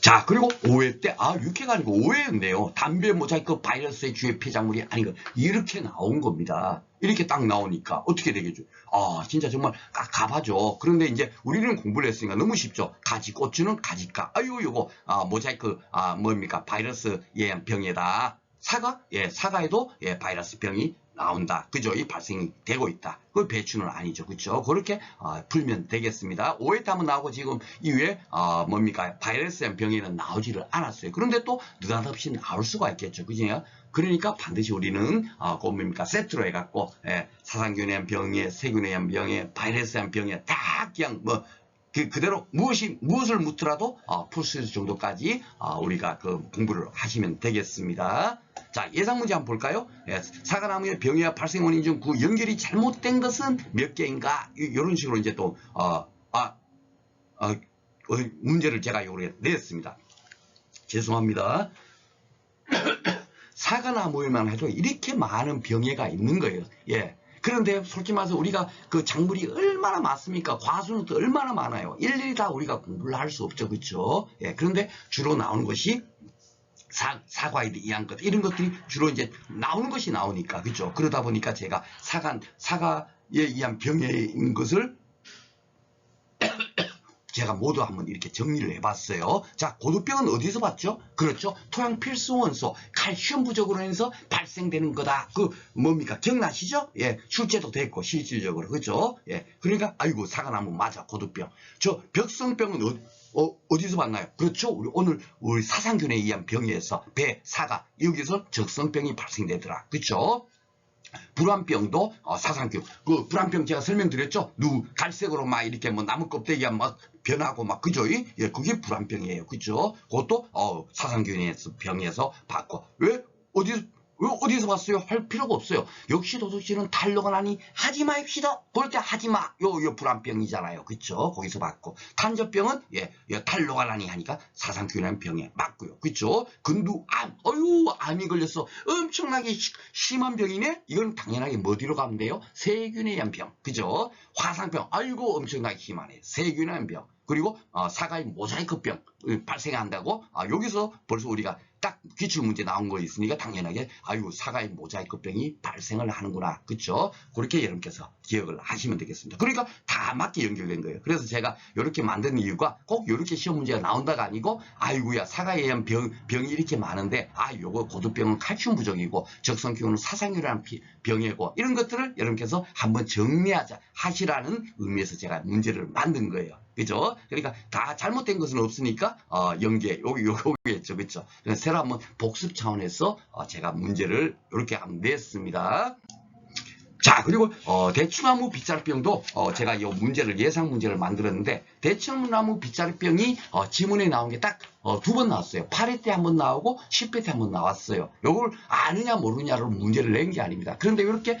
자, 그리고 5회 때, 육회가 아니고 5회였네요. 담배 모자이크 바이러스의 주요 폐작물이 아닌 것. 이렇게 나온 겁니다. 이렇게 딱 나오니까 어떻게 되겠죠? 진짜 정말 깝깝하죠. 그런데 이제 우리는 공부를 했으니까 너무 쉽죠. 가지 꽂주는 가지가. 아유, 요거, 모자이크, 뭡니까? 바이러스의 병에다. 사과? 예, 사과에도, 예, 바이러스 병이 나온다. 그죠? 이 발생이 되고 있다. 그 배추는 아니죠. 그죠? 그렇게 풀면 되겠습니다. 5회 때 한번 나오고 지금 이후에 뭡니까? 바이러스의 병에는 나오지를 않았어요. 그런데 또 느닷없이 나올 수가 있겠죠. 그죠? 그러니까 반드시 우리는 그 뭡니까? 세트로 해갖고 사상균에 의한 병에, 세균에 의한 병에, 바이러스에 의한 병에 다 그냥 뭐 그대로 무엇을 묻더라도 풀 수 있을 정도까지 우리가 그 공부를 하시면 되겠습니다. 자, 예상 문제 한번 볼까요? 사과나무의 병이와 발생 원인 중 그 연결이 잘못된 것은 몇 개인가? 이런 식으로 이제 또 문제를 제가 요렇게 냈습니다. 죄송합니다. 사과나무에만 해도 이렇게 많은 병해가 있는 거예요. 예. 그런데 솔직히 말해서 우리가 그 작물이 얼마나 많습니까? 과수는 또 얼마나 많아요. 일일이 다 우리가 공부를 할 수 없죠. 그렇죠? 예. 그런데 주로 나오는 것이 사과에 의한 것, 이런 것들이 주로 이제 나오는 것이 나오니까, 그죠? 그러다 보니까 제가 사과에 의한 병해인 것을 제가 모두 한번 이렇게 정리를 해봤어요. 자, 고두병은 어디서 봤죠? 그렇죠. 토양 필수 원소 칼슘 부족으로 인해서 발생되는 거다. 그 뭡니까? 기억나시죠? 예, 출제도 됐고 실질적으로, 그렇죠? 예, 그러니까 아이고 사과나무 맞아, 고두병. 저 벽성병은 어디서 봤나요? 그렇죠. 우리 사상균에 의한 병에서 배, 사과 여기서 적성병이 발생되더라. 그렇죠? 불안병도 사상균. 그 불안병 제가 설명드렸죠. 갈색으로 막 이렇게 뭐 나무 껍데기가 막 변하고 막 그죠? 예, 그게 불안병이에요. 그죠? 그것도 사상균에서 병에서 봤고. 왜 어디서 봤어요? 할 필요가 없어요. 역시 도둑질은 탄로가 나니 하지 마입시다. 볼 때 하지 마. 요 불안병이잖아요. 그쵸? 거기서 봤고. 탄저병은 탄로가 나니 하니까 사상균이라는 병에 맞고요. 그쵸? 근두암. 암이 걸렸어. 엄청나게 심한 병이네? 이건 당연하게 어디로 가면 돼요? 세균에 의한 병. 그죠? 화상병. 아이고 엄청나게 심하네. 세균에 의한 병. 그리고 사과의 모자이크병 발생한다고 여기서 벌써 우리가 딱 기출문제 나온 거 있으니까 당연하게 사과의 모자이크병이 발생을 하는구나. 그렇죠? 그렇게 여러분께서 기억을 하시면 되겠습니다. 그러니까 다 맞게 연결된 거예요. 그래서 제가 이렇게 만든 이유가 꼭 이렇게 시험 문제가 나온다가 아니고 아이고야 사과에 의한 병이 이렇게 많은데 요거 고두병은 칼슘 부족이고 적성균은 사상균이라는 병이고 이런 것들을 여러분께서 한번 하시라는 의미에서 제가 문제를 만든 거예요. 그죠? 그러니까 다 잘못된 것은 없으니까 요거겠죠. 그렇죠? 그래서 새로 한번 복습 차원에서 제가 문제를 이렇게 한번 냈습니다. 자, 그리고 대추나무 빗자루병도 제가 이 문제를 예상 문제를 만들었는데 대추나무 빗자루병이 지문에 나온 게 딱 2번 나왔어요. 8회 때 한 번 나오고 10회 때 한 번 나왔어요. 요걸 아느냐 모르냐로 문제를 낸 게 아닙니다. 그런데 이렇게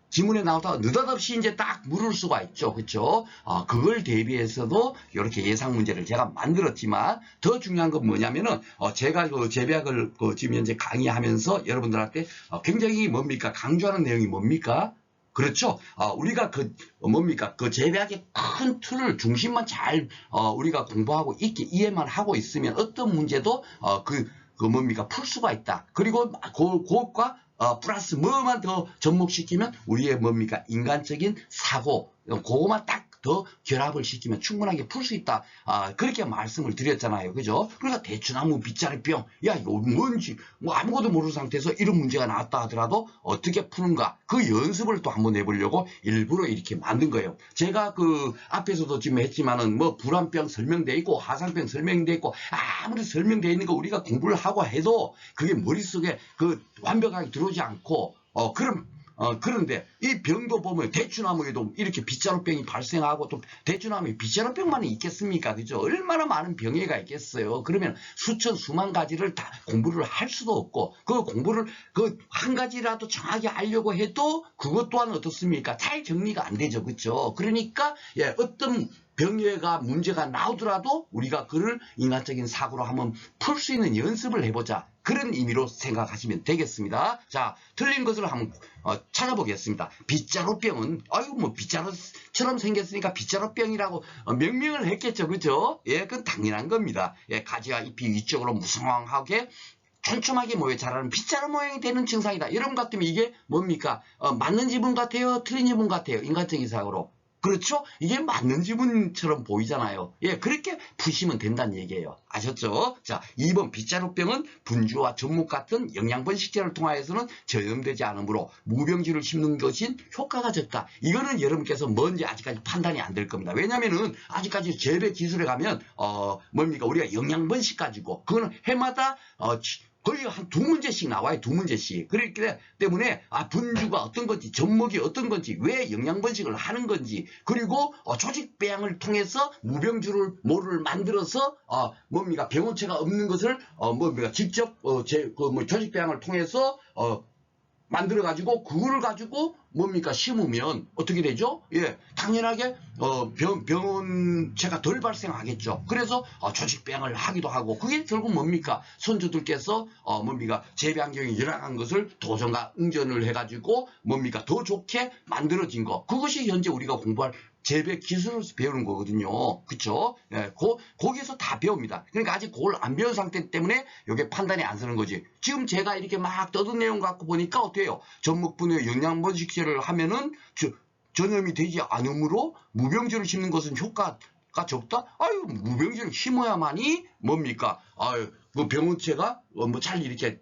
지문에 나오다가 느닷없이 이제 딱 물을 수가 있죠. 그렇죠? 그걸 대비해서도 이렇게 예상 문제를 제가 만들었지만 더 중요한 건 뭐냐면은 제가 그 재배학을 지금 현재 강의하면서 여러분들한테 굉장히 강조하는 내용이 뭡니까? 그렇죠? 우리가 그 재배학의 큰 틀을 중심만 잘 우리가 공부하고 이해만 하고 있으면 어떤 문제도 풀 수가 있다. 그리고 그것과 플러스 뭐만 더 접목시키면 우리의 인간적인 사고 그거만 딱 더 결합을 시키면 충분하게 풀 수 있다. 그렇게 말씀을 드렸잖아요. 그죠? 그러니까 대추나무 빗자루병 이거 뭔지 아무것도 모르는 상태에서 이런 문제가 나왔다 하더라도 어떻게 푸는가 그 연습을 또 한번 해보려고 일부러 이렇게 만든 거예요. 제가 그 앞에서도 지금 했지만은 불안병 설명돼 있고 화상병 설명돼 있고 아무리 설명돼 있는 거 우리가 공부를 하고 해도 그게 머릿속에 완벽하게 들어오지 않고 그럼 그런데 이 병도 보면 대추나무에도 이렇게 빗자루병이 발생하고 또 대추나무에 빗자루병만이 있겠습니까? 그죠? 얼마나 많은 병해가 있겠어요. 그러면 수만 가지를 다 공부를 할 수도 없고 그 공부를 그 한 가지라도 정확히 알려고 해도 그것 또한 어떻습니까? 잘 정리가 안 되죠. 그죠? 그러니까 어떤 병해가 문제가 나오더라도 우리가 그를 인간적인 사고로 한번 풀 수 있는 연습을 해보자. 그런 의미로 생각하시면 되겠습니다. 자, 틀린 것을 한번 찾아보겠습니다. 빗자루병은 뭐 빗자루처럼 생겼으니까 빗자루병이라고 명명을 했겠죠. 그죠? 그건 당연한 겁니다. 가지와 잎이 위쪽으로 무성하게 촘촘하게 모여 자라는 빗자루 모양이 되는 증상이다. 여러분 같으면 이게 뭡니까? 맞는 지문 같아요? 틀린 지문 같아요? 인간적인 사고로. 그렇죠? 이게 맞는 지문처럼 보이잖아요. 그렇게 푸시면 된다는 얘기예요. 아셨죠? 자, 2번 빗자루병은 분주와 전목 같은 영양번식제를 통하여서는 전염되지 않으므로 무병지를 심는 것인 효과가 적다. 이거는 여러분께서 뭔지 아직까지 판단이 안 될 겁니다. 왜냐면은 아직까지 재배 기술에 가면 뭡니까? 우리가 영양번식 가지고 그거는 해마다 거의 한 2문제씩 나와요. 2문제씩. 그렇기 때문에 분주가 어떤 건지 접목이 어떤 건지 왜 영양번식을 하는 건지 그리고 조직배양을 통해서 무병주를 만들어서 뭡니까 병원체가 없는 것을 뭡니까 직접 조직배양을 통해서 만들어 가지고 그거를 가지고 뭡니까 심으면 어떻게 되죠? 당연하게 병원체가 덜 발생하겠죠. 그래서 조직배양을 하기도 하고 그게 결국 뭡니까 선조들께서 뭡니까 재배 환경이 열악한 것을 도전과 응전을 해가지고 뭡니까 더 좋게 만들어진 거 그것이 현재 우리가 공부할 재배 기술을 배우는 거거든요. 그쵸? 거기서 다 배웁니다. 그러니까 아직 그걸 안 배운 상태 때문에 이게 판단이 안 서는 거지. 지금 제가 이렇게 막 떠든 내용 갖고 보니까 어때요? 전목분해 영양번식제를 하면은 전염이 되지 않으므로 무병지를 심는 것은 효과가 적다? 무병지를 심어야만이 뭡니까? 그 병원체가 잘 이렇게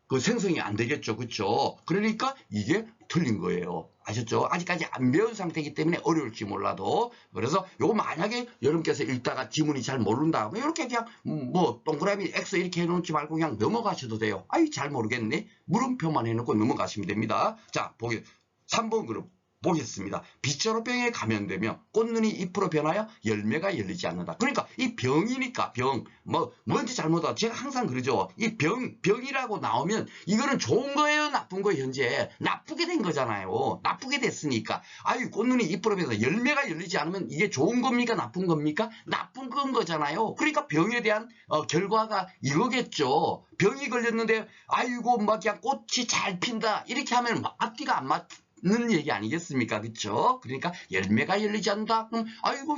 그 생성이 안 되겠죠. 그쵸? 그러니까 이게 틀린 거예요. 아셨죠? 아직까지 안 배운 상태이기 때문에 어려울지 몰라도 그래서 요거 만약에 여러분께서 읽다가 지문이 잘 모른다 이렇게 그냥 동그라미 X 이렇게 해놓지 말고 그냥 넘어가셔도 돼요. 잘 모르겠네. 물음표만 해놓고 넘어가시면 됩니다. 자, 3번 그룹 보겠습니다. 빗자루병에 감염되며 꽃눈이 잎으로 변하여 열매가 열리지 않는다. 그러니까 이 병이니까 뭔지 잘못하다. 제가 항상 그러죠. 이 병이라고 나오면 이거는 좋은 거예요, 나쁜 거예요. 현재 나쁘게 된 거잖아요. 나쁘게 됐으니까 꽃눈이 잎으로 변해서 열매가 열리지 않으면 이게 좋은 겁니까, 나쁜 겁니까? 나쁜 건 거잖아요. 그러니까 병에 대한 결과가 이거겠죠. 병이 걸렸는데 막 그냥 꽃이 잘 핀다 이렇게 하면 앞뒤가 안 맞는 얘기 아니겠습니까? 그렇죠? 그러니까 열매가 열리지 않는다. 그럼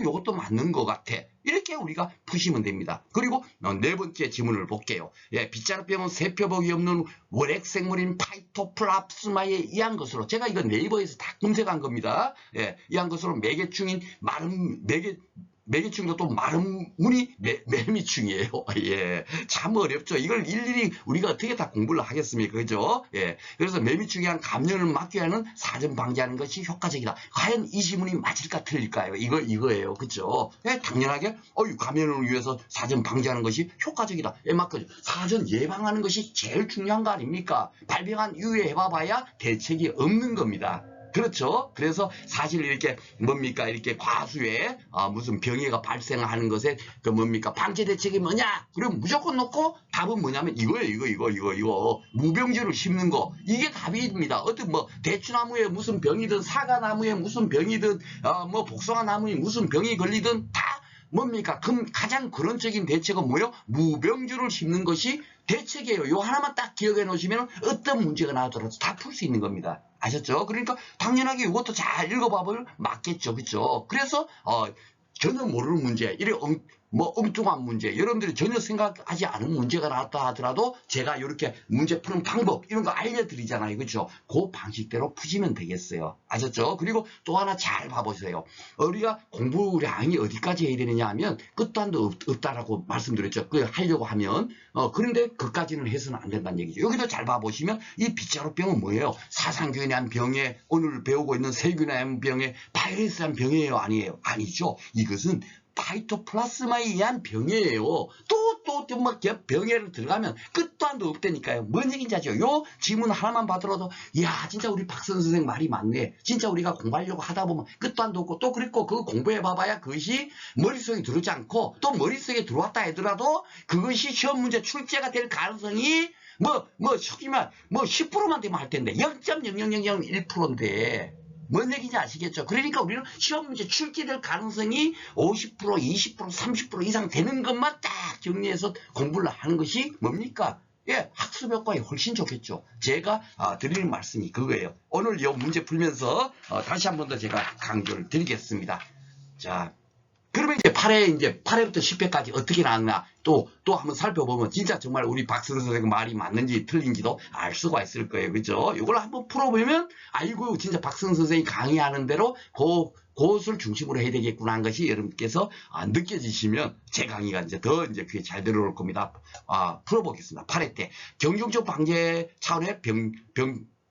이것도 맞는 것 같아. 이렇게 우리가 푸시면 됩니다. 그리고 4번째 지문을 볼게요. 빗자루병은 세표복이 없는 월핵생물인 파이토플랍스마에 의한 것으로 제가 이거 네이버에서 다 검색한 겁니다. 의한 것으로 매개충인 매개충도 또 마른 무늬 매미충이에요. 참 어렵죠. 이걸 일일이 우리가 어떻게 다 공부를 하겠습니까? 그죠? 그래서 매미충에 한 감염을 막기 위한 사전 방지하는 것이 효과적이다. 과연 이 지문이 맞을까 틀릴까요? 이거예요. 그죠? 당연하게 감염을 위해서 사전 방지하는 것이 효과적이다. 맞거든요. 사전 예방하는 것이 제일 중요한 거 아닙니까? 발병한 이후에 해봐야 대책이 없는 겁니다. 그렇죠. 그래서 사실 이렇게 이렇게 과수에 무슨 병해가 발생하는 것에 방제 대책이 뭐냐? 그럼 무조건 놓고 답은 뭐냐면 이거예요. 이거 무병지를 심는 거 이게 답입니다. 어떤 대추나무에 무슨 병이든 사과나무에 무슨 병이든 복숭아나무에 무슨 병이 걸리든 다 그럼 가장 근원적인 대책은 뭐예요? 무병주를 심는 것이 대책이에요. 요 하나만 딱 기억해 놓으시면 어떤 문제가 나오더라도 다 풀 수 있는 겁니다. 아셨죠? 그러니까 당연하게 이것도 잘 읽어봐보면 맞겠죠. 그렇죠? 그래서 전혀 모르는 문제, 이런 엉뚱한 문제, 여러분들이 전혀 생각하지 않은 문제가 나왔다 하더라도 제가 이렇게 문제 푸는 방법 이런 거 알려드리잖아요. 그렇죠? 그 방식대로 푸시면 되겠어요. 아셨죠? 그리고 또 하나 잘 봐보세요. 우리가 공부량이 어디까지 해야 되느냐 하면 끝도 한도 없다라고 말씀드렸죠. 그 하려고 하면 그런데 그까지는 해서는 안 된다는 얘기죠. 여기도 잘 봐보시면 이 빗자루병은 뭐예요? 사상균이한 병에 오늘 배우고 있는 세균이한 병에 바이러스한 병이에요? 아니에요? 아니죠. 이것은 파이토플라스마에 의한 병이에요. 또 뭐 병해를 들어가면 끝도 한도 없다니까요. 뭔 얘기인지 아죠? 요 지문 하나만 받더라도 야 진짜 우리 박선 선생 말이 맞네. 진짜 우리가 공부하려고 하다 보면 끝도 한도 없고 또 그랬고 그거 공부해 봐봐야 그것이 머릿속에 들어오지 않고 또 머릿속에 들어왔다 하더라도 그것이 시험 문제 출제가 될 가능성이 속이면 10%만 되면 할 텐데 0.00001%인데 뭔 얘기인지 아시겠죠? 그러니까 우리는 시험 문제 출제될 가능성이 50%, 20%, 30% 이상 되는 것만 딱 정리해서 공부를 하는 것이 뭡니까? 예, 학습 효과에 훨씬 좋겠죠. 제가 드리는 말씀이 그거예요. 오늘 이 문제 풀면서 다시 한 번 더 제가 강조를 드리겠습니다. 자, 그러면 이제 8회부터 10회까지 어떻게 나왔나 또 한번 살펴보면 진짜 정말 우리 박선 선생님 말이 맞는지 틀린지도 알 수가 있을 거예요. 그죠? 이걸 한번 풀어보면 아이고 진짜 박선 선생님이 강의하는 대로 그것을 중심으로 해야 되겠구나 하는 것이 여러분께서 느껴지시면 제 강의가 이제 더 귀에 잘 들어올 겁니다. 풀어보겠습니다. 8회 때 경종적 방제 차원의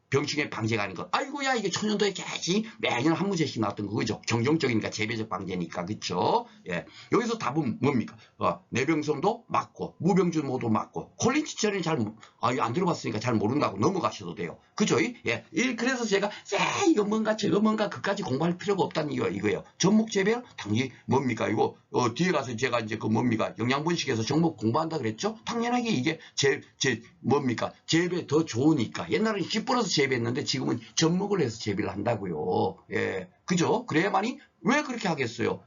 병충해 방제가 아닌 것. 아이고야 이게 천연도에 계속 매년 한 문제씩 나왔던 거죠. 경종적이니까 재배적 방제니까 그렇죠. 예. 여기서 답은 뭡니까? 내병성도 맞고 무병준 모두 맞고 콜린치 처리는 안 들어봤으니까 잘 모른다고 넘어가셔도 돼요. 그죠? 예. 그래서 제가 이거 뭔가 저거 뭔가 그까지 공부할 필요가 없다는 이거예요. 전목 재배 당연히 뭡니까? 이거 뒤에 가서 제가 이제 그 뭡니까? 영양분식에서 전목 공부한다 그랬죠? 당연하게 이게 뭡니까? 재배 더 좋으니까. 옛날에는 깃불어서 재배했는데 지금은 접목을 해서 재배를 한다고요. 예. 그죠? 그래야만이 왜 그렇게 하겠어요?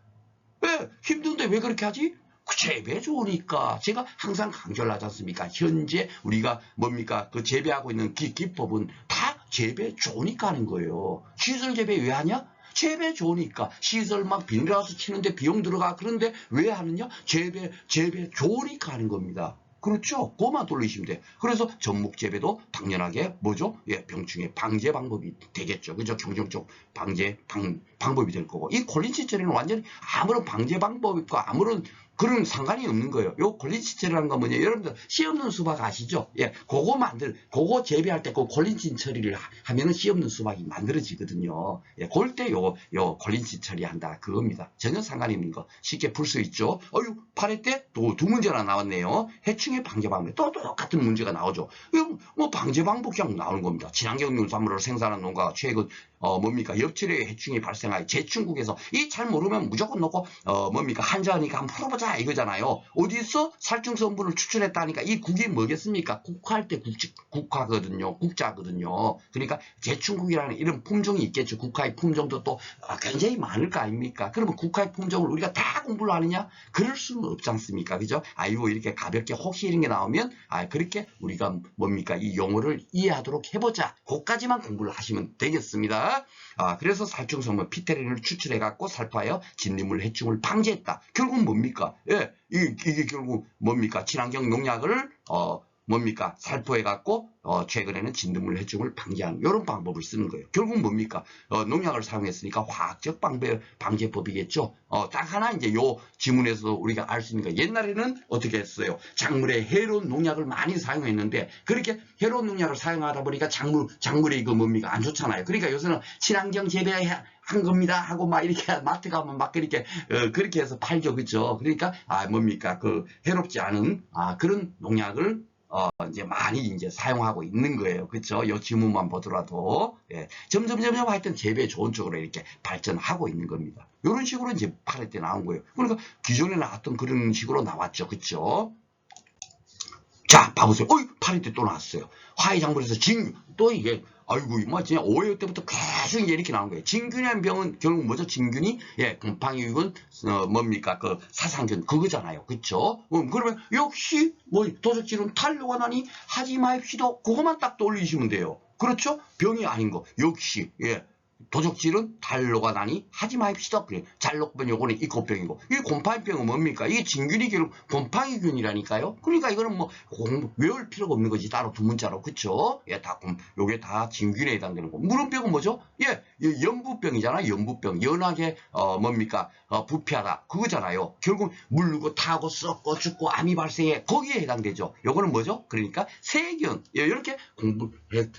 왜? 힘든데 왜 그렇게 하지? 재배 좋으니까. 제가 항상 강조를 하지 않습니까? 현재 우리가 뭡니까? 그 재배하고 있는 기법은 다 재배 좋으니까 하는 거예요. 시설 재배 왜 하냐? 재배 좋으니까. 시설 막 비닐하우스 치는데 비용 들어가. 그런데 왜 하느냐? 재배 좋으니까 하는 겁니다. 그렇죠? 그만 돌리시면 돼요. 그래서 전목 재배도 당연하게 뭐죠? 예, 병충해 방제 방법이 되겠죠. 그죠? 경정적 방제 방법이 될 거고. 이 콜린치 처리는 완전히 아무런 방제 방법과 아무런 그런 상관이 없는 거예요. 요 콜린치 처리라는 건 뭐냐? 여러분들 씨 없는 수박 아시죠? 예, 그거 재배할 때 그 콜린치 처리를 하면은 씨 없는 수박이 만들어지거든요. 예, 그럴 때 요 콜린치 처리한다. 그겁니다. 전혀 상관이 없는 거. 쉽게 풀 수 있죠. 8회 때 또 두 문제나 나왔네요. 해충의 방제 방법. 또 똑같은 문제가 나오죠. 뭐 방제 방법 그냥 나오는 겁니다. 친환경 농산물을 생산한 농가가 최근 뭡니까? 엽질의 해충이 발생하여 제충국에서 이 잘 모르면 무조건 놓고 뭡니까? 한자하니까 한번 풀어보자 이거잖아요. 어디서 살충 성분을 추출했다니까 이 국이 뭐겠습니까? 국화할 때 국화거든요. 국자거든요. 그러니까 제충국이라는 이런 품종이 있겠죠. 국화의 품종도 또 굉장히 많을 거 아닙니까? 그러면 국화의 품종을 우리가 다 공부를 하느냐? 그럴 수는 없지 않습니까? 그죠? 아이고 이렇게 가볍게 혹시 이런 게 나오면 그렇게 우리가 뭡니까? 이 용어를 이해하도록 해보자. 그까지만 공부를 하시면 되겠습니다. 그래서 살충 성분 피테린을 추출해갖고 살포하여 진딧물 해충을 방지했다. 결국은 뭡니까? 예, 이게 결국 뭡니까? 친환경 농약을 뭡니까? 살포해갖고 최근에는 진딧물 해충을 방지하는 이런 방법을 쓰는 거예요. 결국 뭡니까? 농약을 사용했으니까 화학적 방제법이겠죠. 딱 하나 이제 요 지문에서 우리가 알 수 있는 거. 옛날에는 어떻게 했어요? 작물에 해로운 농약을 많이 사용했는데 그렇게 해로운 농약을 사용하다 보니까 작물이 이거 뭡니까? 안 좋잖아요. 그러니까 요새는 친환경 재배한 겁니다 하고 막 이렇게 마트 가면 막 그렇게 해서 팔죠. 그죠? 그러니까 뭡니까? 그 해롭지 않은 그런 농약을 이제 많이 이제 사용하고 있는 거예요. 그렇죠? 요 지문만 보더라도 예. 점점 하여튼 재배 좋은 쪽으로 이렇게 발전하고 있는 겁니다. 이런 식으로 이제 8회 때 나온 거예요. 그러니까 기존에 나왔던 그런 식으로 나왔죠. 그렇죠? 자, 봐보세요. 8회 때 또 나왔어요. 화훼작물에서 또 이게 아이고 뭐 진짜 5회 때부터 계속 이제 이렇게 나온 거예요. 진균이라는 병은 결국 뭐죠? 진균이 곰팡이균 뭡니까? 그 사상균 그거잖아요. 그렇죠? 그러면 역시 뭐 도적질은 탈로가 나니 하지 마십시오. 그것만 딱 떠올리시면 돼요. 그렇죠? 병이 아닌 거 역시 도적질은 달로가 나니 하지 마십시오. 그래. 잘록병 요거는 이코병이고 이 곰팡이병은 뭡니까? 이게 진균이 결국 곰팡이균이라니까요. 그러니까 이거는 뭐 외울 필요가 없는 거지. 따로 두 문자로. 그쵸? 요게 다 진균에 해당되는 거. 물음병은 뭐죠? 연부병이잖아. 연부병. 연하게 뭡니까? 부패하다. 그거잖아요. 결국 물르고 타고 썩고 죽고 암이 발생해. 거기에 해당되죠. 요거는 뭐죠? 그러니까 세균. 이렇게 공부해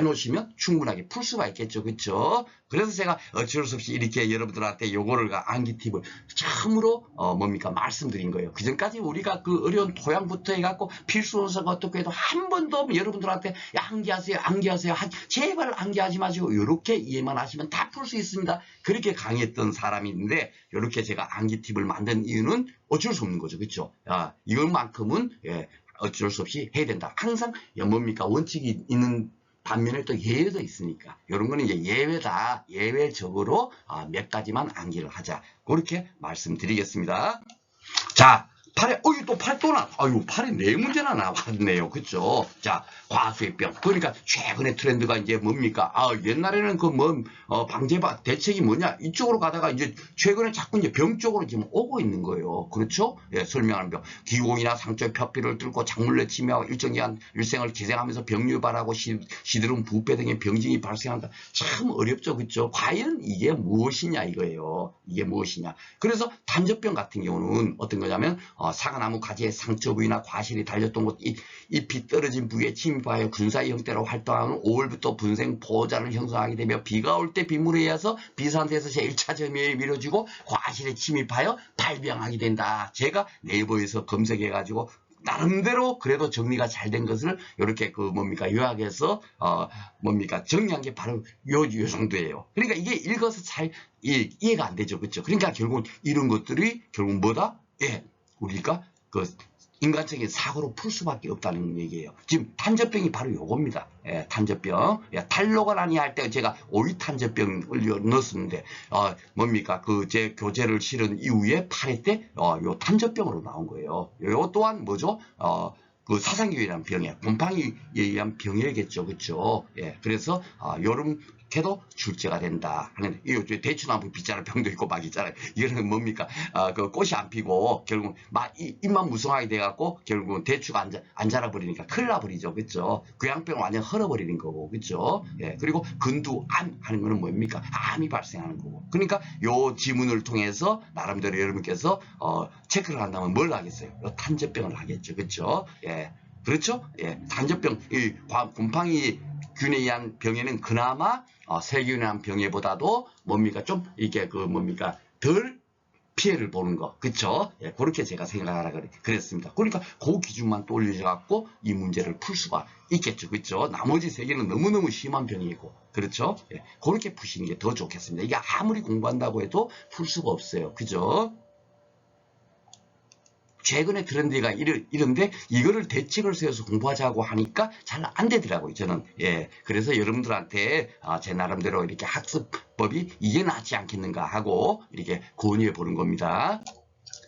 놓으시면 충분하게 풀 수가 있겠죠. 그쵸? 그래서 제가 어쩔 수 없이 이렇게 여러분들한테 요거를 암기 팁을 처음으로 뭡니까 말씀드린 거예요. 그 전까지 우리가 그 어려운 토양부터 해갖고 필수 원서가 어떻게 해도 한 번도 여러분들한테 암기하세요, 암기하세요, 제발 암기하지 마시고 이렇게 이해만 하시면 다 풀 수 있습니다. 그렇게 강의했던 사람인데 이렇게 제가 암기 팁을 만든 이유는 어쩔 수 없는 거죠, 그렇죠? 이것만큼은 어쩔 수 없이 해야 된다. 항상 뭡니까 원칙이 있는 반면에 또 예외도 있으니까 이런 거는 이제 예외다. 예외적으로 몇 가지만 암기를 하자. 그렇게 말씀드리겠습니다. 자, 팔에 또 팔에 네 문제나 나왔네요. 그쵸? 자, 과수의병. 그러니까 최근에 트렌드가 이제 뭡니까? 옛날에는 방제바 대책이 뭐냐? 이쪽으로 가다가 이제 최근에 자꾸 이제 병 쪽으로 지금 오고 있는 거예요. 그렇죠? 예, 설명하는 병. 기공이나 상처 표피를 뚫고 작물내 침해하고 일정 기간 일생을 기생하면서 병 유발하고 시드름 부패 등의 병증이 발생한다. 참 어렵죠. 그렇죠? 과연 이게 무엇이냐 이거예요. 이게 무엇이냐. 그래서 단접병 같은 경우는 어떤 거냐면 사과나무 가지에 상처 부위나 과실이 달렸던 곳, 잎이 떨어진 부위에 침입하여 군사의 형태로 활동하는 5월부터 분생 포자를 형성하게 되며 비가 올 때 빗물에 의해서 비상태에서 제1차 점유에 미뤄지고 과실에 침입하여 발병하게 된다. 제가 네이버에서 검색해가지고 나름대로 그래도 정리가 잘 된 것을 이렇게 요약해서 정리한 게 바로 요 정도예요. 그러니까 이게 읽어서 잘 이해가 안 되죠. 그렇죠? 그러니까 결국은 이런 것들이 결국 뭐다? 예, 우리가 인간적인 사고로 풀 수밖에 없다는 얘기예요. 지금 탄저병이 바로 요겁니다. 예, 탄저병. 예, 탈로가 아니할 때 제가 오이 탄저병을 넣었는데 제 교재를 실은 이후에 8회 때 요 탄저병으로 나온 거예요. 요 또한 뭐죠? 그 사상교회라는 병이에요. 곰팡이에 의한 병이겠죠. 그렇죠? 예, 그래서 여름에도 출제가 된다 하는, 이 대추나무 빗자루 병도 있고 막 있잖아요. 이거는 뭡니까? 그 꽃이 안 피고 결국 잎만 무성하게 돼갖고 결국은 대추가 안 자라버리니까 큰일 나버리죠. 그렇죠? 귀양병을 완전 헐어버리는 거고, 그렇죠? 예, 그리고 근두암 하는 거는 뭡니까? 암이 발생하는 거고. 그러니까 요 지문을 통해서 나름대로 여러분께서 체크를 한다면 뭘 하겠어요? 요 탄저병을 하겠죠. 그렇죠? 예. 그렇죠? 예. 탄저병, 이 곰팡이 균에 의한 병에는 그나마 세균에 의한 병에보다도 좀 이게 덜 피해를 보는 거. 그쵸? 예, 그렇게 제가 생각하라 그랬습니다. 그러니까 그 기준만 또 올려져갖고 이 문제를 풀 수가 있겠죠. 그쵸? 나머지 세 개는 너무너무 심한 병이고. 그렇죠? 예, 그렇게 푸시는 게 더 좋겠습니다. 이게 아무리 공부한다고 해도 풀 수가 없어요. 그죠? 최근에 트렌드가 이런데 이거를 대책을 세워서 공부하자고 하니까 잘 안 되더라고요. 저는. 예. 그래서 여러분들한테 제 나름대로 이렇게 학습법이 이게 낫지 않겠는가 하고 이렇게 권유해 보는 겁니다.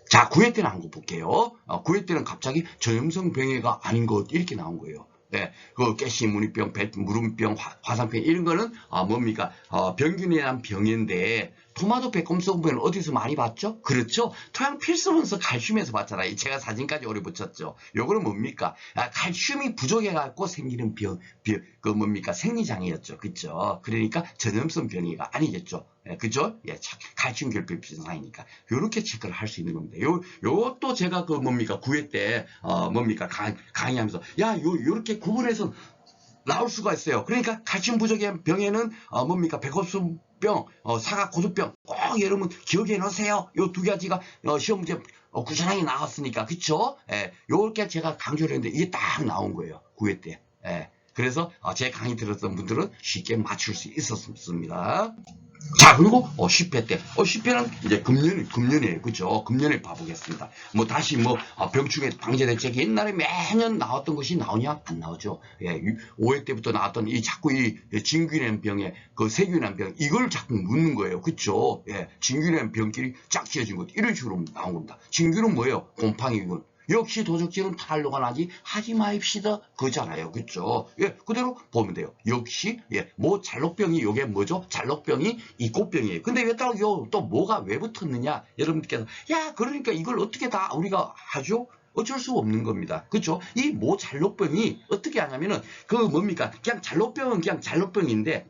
자, 9회 때는 한번 볼게요. 9회 때는 갑자기 전염성 병해가 아닌 것 이렇게 나온 거예요. 네, 깨시, 무늬병, 무름병, 화상병 이런 거는 병균에 의한 병인데 토마토 백검성병은 어디서 많이 봤죠? 그렇죠? 토양 필수원서 칼슘에서 봤잖아요. 제가 사진까지 오래 붙였죠. 요거는 뭡니까? 칼슘이 부족해갖고 생기는 생리장애였죠. 그쵸? 그러니까 전염성 병이가 아니겠죠. 예, 그죠? 예, 칼슘 결핍 증상이니까. 요렇게 체크를 할 수 있는 겁니다. 요것도 제가 9회 때, 강의하면서, 요렇게 구분해서 나올 수가 있어요. 그러니까 칼슘 부족의 병에는 백호수병, 사각고수병 꼭 여러분 기억해 놓으세요. 요 두 가지가 시험 문제 구체적이 나왔으니까. 그쵸? 예, 요렇게 제가 강조를 했는데 이게 딱 나온 거예요. 9회 때. 예, 그래서 제 강의 들었던 분들은 쉽게 맞출 수 있었습니다. 자, 그리고 10회 때 10회는 이제 금년이에요. 그죠? 금년에 봐보겠습니다. 다시 병충해 방제 대책이 옛날에 매년 나왔던 것이 나오냐? 안 나오죠. 예, 5회 때부터 나왔던 자꾸 이 진균의 병에 세균의 병 이걸 자꾸 묻는 거예요. 그쵸? 예, 진균의 병끼리 쫙 지어진 것 이런 식으로 나온 겁니다. 진균은 뭐예요? 곰팡이균. 역시 도적질은 탈로가 나지 하지 마입시다. 그잖아요. 그쵸? 예, 그대로 보면 돼요. 역시, 예, 잘록병이, 요게 뭐죠? 잘록병이 이꽃병이에요. 근데 왜 또 뭐가 왜 붙었느냐? 여러분께서, 그러니까 이걸 어떻게 다 우리가 하죠? 어쩔 수 없는 겁니다. 그쵸? 이 잘록병이 어떻게 하냐면은, 그냥 잘록병은 그냥 잘록병인데,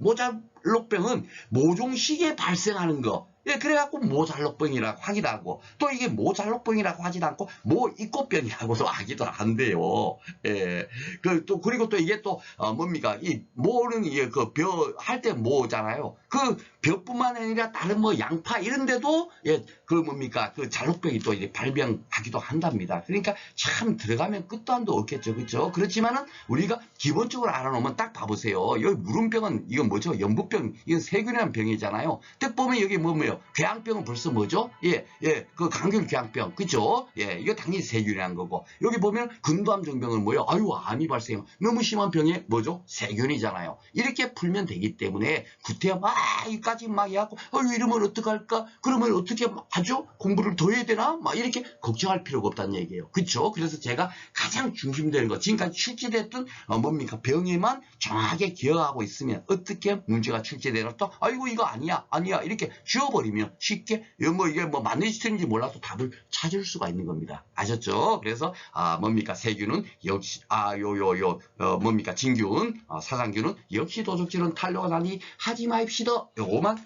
모잘록병은 모종식에 발생하는 거. 예, 그래갖고 모잘록병이라고 하기도 하고, 또 이게 모잘록병이라고 하지도 않고, 모이꽃병이라고도 하기도 한대요. 예. 그리고 또 이게 또, 뭡니까? 이 모는 이게 할 때 모잖아요. 그 벼뿐만 아니라 다른 뭐 양파 이런 데도, 예, 뭡니까? 잘록병이 또 이제 발병하기도 한답니다. 그러니까 참 들어가면 끝도 한도 없겠죠. 그죠? 그렇지만은 우리가 기본적으로 알아놓으면 딱 봐보세요. 여기 무름병은 이건 뭐죠? 연부병, 이건 세균이라는 병이잖아요. 딱 보면 여기 뭐예요? 궤양병은 벌써 뭐죠? 예, 그 감귤 궤양병, 그죠? 예, 이거 당연히 세균이라는 거고. 여기 보면 근도암정병은 뭐예요? 아유, 암이 발생해요. 너무 심한 병에 뭐죠? 세균이잖아요. 이렇게 풀면 되기 때문에 구태여 막 이까지 막 해갖고, 아유, 이러면 어떡할까? 그러면 어떻게 하죠? 공부를 더 해야 되나? 막 이렇게 걱정할 필요가 없다는 얘기예요. 그죠? 그래서 제가 가장 중심되는 거, 지금까지 출제됐던 뭡니까? 병에만 정확하게 기억하고 있으면 어떻게 문제가 출제되나 또, 아이고, 이거 아니야, 이렇게 지워버리면 쉽게, 이게 뭐 맞는지 틀린지 몰라도 답을 찾을 수가 있는 겁니다. 아셨죠? 그래서, 뭡니까? 세균은 역시, 뭡니까? 진균, 사상균은 역시 도적질은 탄력을 하니 하지 마입시다. 요거만,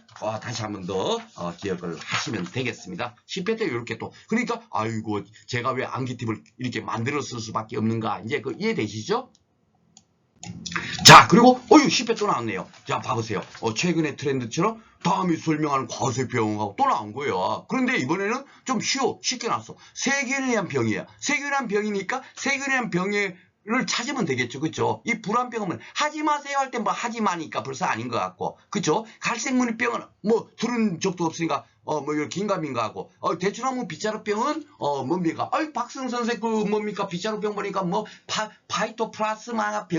다시 한 번 더, 기억을 하시면 되겠습니다. 10회 때 이렇게 또, 그러니까, 아이고, 제가 왜 암기팁을 이렇게 만들어 쓸 수밖에 없는가. 이제 이해되시죠? 자, 그리고 10회 또 나왔네요. 자, 봐보세요. 최근의 트렌드처럼 다음에 설명하는 과세병하고 또 나온 거예요. 그런데 이번에는 좀 쉽게 나왔어. 세균에 대한 병이에요. 세균에 대한 병이니까 세균에 대한 병을 찾으면 되겠죠. 그죠? 이 불안병은 하지 마세요 할 때 뭐 하지 마니까 벌써 아닌 것 같고. 그죠? 갈색무늬병은 뭐 들은 적도 없으니까 이거 긴가민가하고, 대추나무 빗자루병은, 뭡니까? 박승 선생 뭡니까? 빗자루병 보니까 파이토플라스마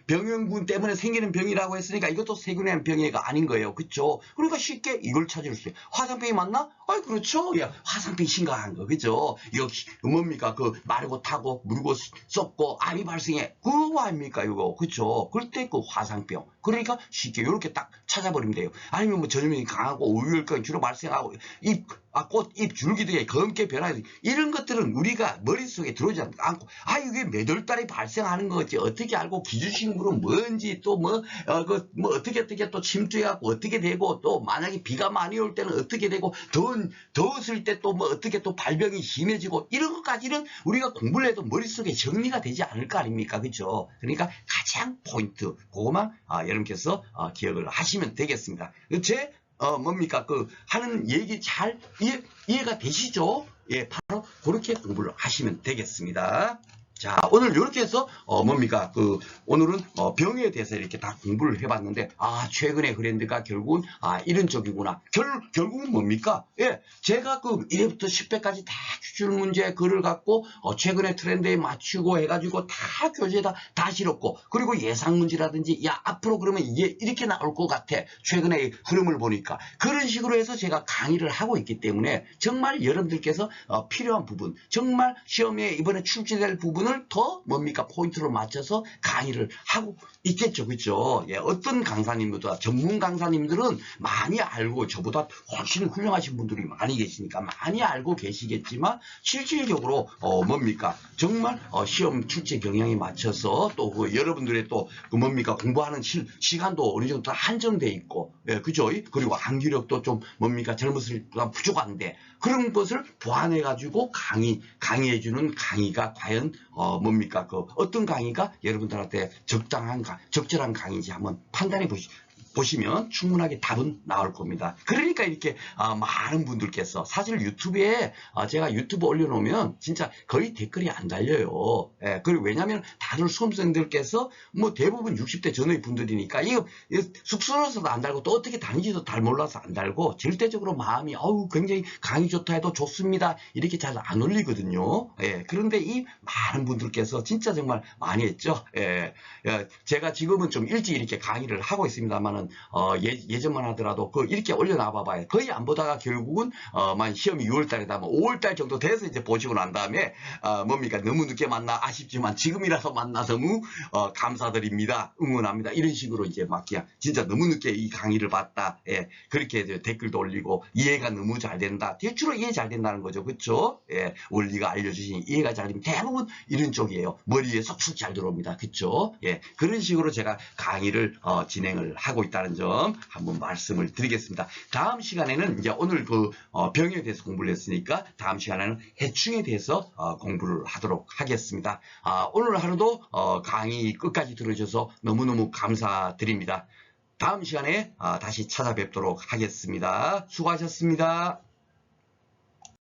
병원군 때문에 생기는 병이라고 했으니까 이것도 세균의 병이가 아닌 거예요. 그쵸? 그러니까 쉽게 이걸 찾을 수 있어요. 화상병이 맞나? 그렇죠? 야, 화상병이 심각한 거. 그죠? 역시, 뭡니까? 마르고 타고, 물고 썩고, 암이 발생해. 그거 아닙니까? 이거. 그쵸? 그럴 때 화상병. 그러니까 쉽게 이렇게 딱 찾아버리면 돼요. 아니면 뭐 전염력이 강하고 우유혈증이 주로 발생하고 꽃잎 줄기들이 검게 변하는 이런 것들은 우리가 머릿속에 들어오지 않고 이게 몇 월 달에 발생하는 거지 어떻게 알고 기주식물은 뭔지 또 어떻게 또 침투해갖고 어떻게 되고 또 만약에 비가 많이 올 때는 어떻게 되고 더웠을 때 또 어떻게 또 발병이 심해지고 이런 것까지는 우리가 공부를 해도 머릿속에 정리가 되지 않을 거 아닙니까? 그죠? 그러니까 가장 포인트 그거만 여러분께서 기억을 하시면 되겠습니다. 뭡니까? 하는 얘기 잘 이해가 되시죠? 예, 바로 그렇게 공부를 하시면 되겠습니다. 자, 오늘 이렇게 해서, 뭡니까? 오늘은, 병에 대해서 이렇게 다 공부를 해봤는데, 최근의 트렌드가 결국은, 이런 쪽이구나. 결국은 뭡니까? 예, 제가 1회부터 10회까지 다 추출 문제 글을 갖고, 최근의 트렌드에 맞추고 해가지고 다 교재에다 다 실었고, 그리고 예상 문제라든지, 앞으로 그러면 이게 이렇게 나올 것 같아. 최근의 흐름을 보니까. 그런 식으로 해서 제가 강의를 하고 있기 때문에, 정말 여러분들께서 필요한 부분, 정말 시험에 이번에 출제될 부분을 더 뭡니까 포인트로 맞춰서 강의를 하고 있겠죠. 그렇죠? 예, 어떤 강사님보다 전문 강사님들은 많이 알고 저보다 훨씬 훌륭하신 분들이 많이 계시니까 많이 알고 계시겠지만 실질적으로 뭡니까 정말 시험 출제 경향에 맞춰서 또 여러분들의 또 뭡니까 공부하는 시간도 어느 정도 한정돼 있고 예, 그죠? 그리고 암기력도 좀 뭡니까 젊었을 때 부족한데 그런 것을 보완해 가지고 강의해주는 강의가 과연 뭡니까 어떤 강의가 여러분들한테 적절한 강의인지 한번 판단해 보시면 충분하게 답은 나올 겁니다. 그러니까 이렇게 많은 분들께서 사실 유튜브에 제가 유튜브 올려놓으면 진짜 거의 댓글이 안 달려요. 예, 그리고 왜냐하면 다들 수험생들께서 뭐 대부분 60대 전후의 분들이니까 이거 쑥스러워서도 안 달고 또 어떻게 다니지도 잘 몰라서 안 달고 절대적으로 마음이 굉장히 강의 좋다 해도 좋습니다. 이렇게 잘 안 올리거든요. 예, 그런데 이 많은 분들께서 진짜 정말 많이 했죠. 예, 제가 지금은 좀 일찍 이렇게 강의를 하고 있습니다만은 예전만 하더라도 이렇게 올려놔 봐봐요. 거의 안 보다가 결국은 만 시험이 6월달이다 뭐 5월달 정도 돼서 이제 보시고 난 다음에 뭡니까 너무 늦게 만나 아쉽지만 지금이라도 만나 너무 감사드립니다. 응원합니다. 이런 식으로 이제 막 그냥 진짜 너무 늦게 이 강의를 봤다. 예, 그렇게 댓글도 올리고 이해가 너무 잘 된다. 대충 이해 잘 된다는 거죠. 그렇죠? 예, 원리가 알려주시니 이해가 잘 되면 대부분 이런 쪽이에요. 머리에 쏙쏙 잘 들어옵니다. 그렇죠? 예, 그런 식으로 제가 강의를 진행을 하고 있다. 있다는 점 한번 말씀을 드리겠습니다. 다음 시간에는 이제 오늘 그 병에 대해서 공부를 했으니까 다음 시간에는 해충에 대해서 공부를 하도록 하겠습니다. 오늘 하루도 강의 끝까지 들어주셔서 너무너무 감사드립니다. 다음 시간에 다시 찾아뵙도록 하겠습니다. 수고하셨습니다.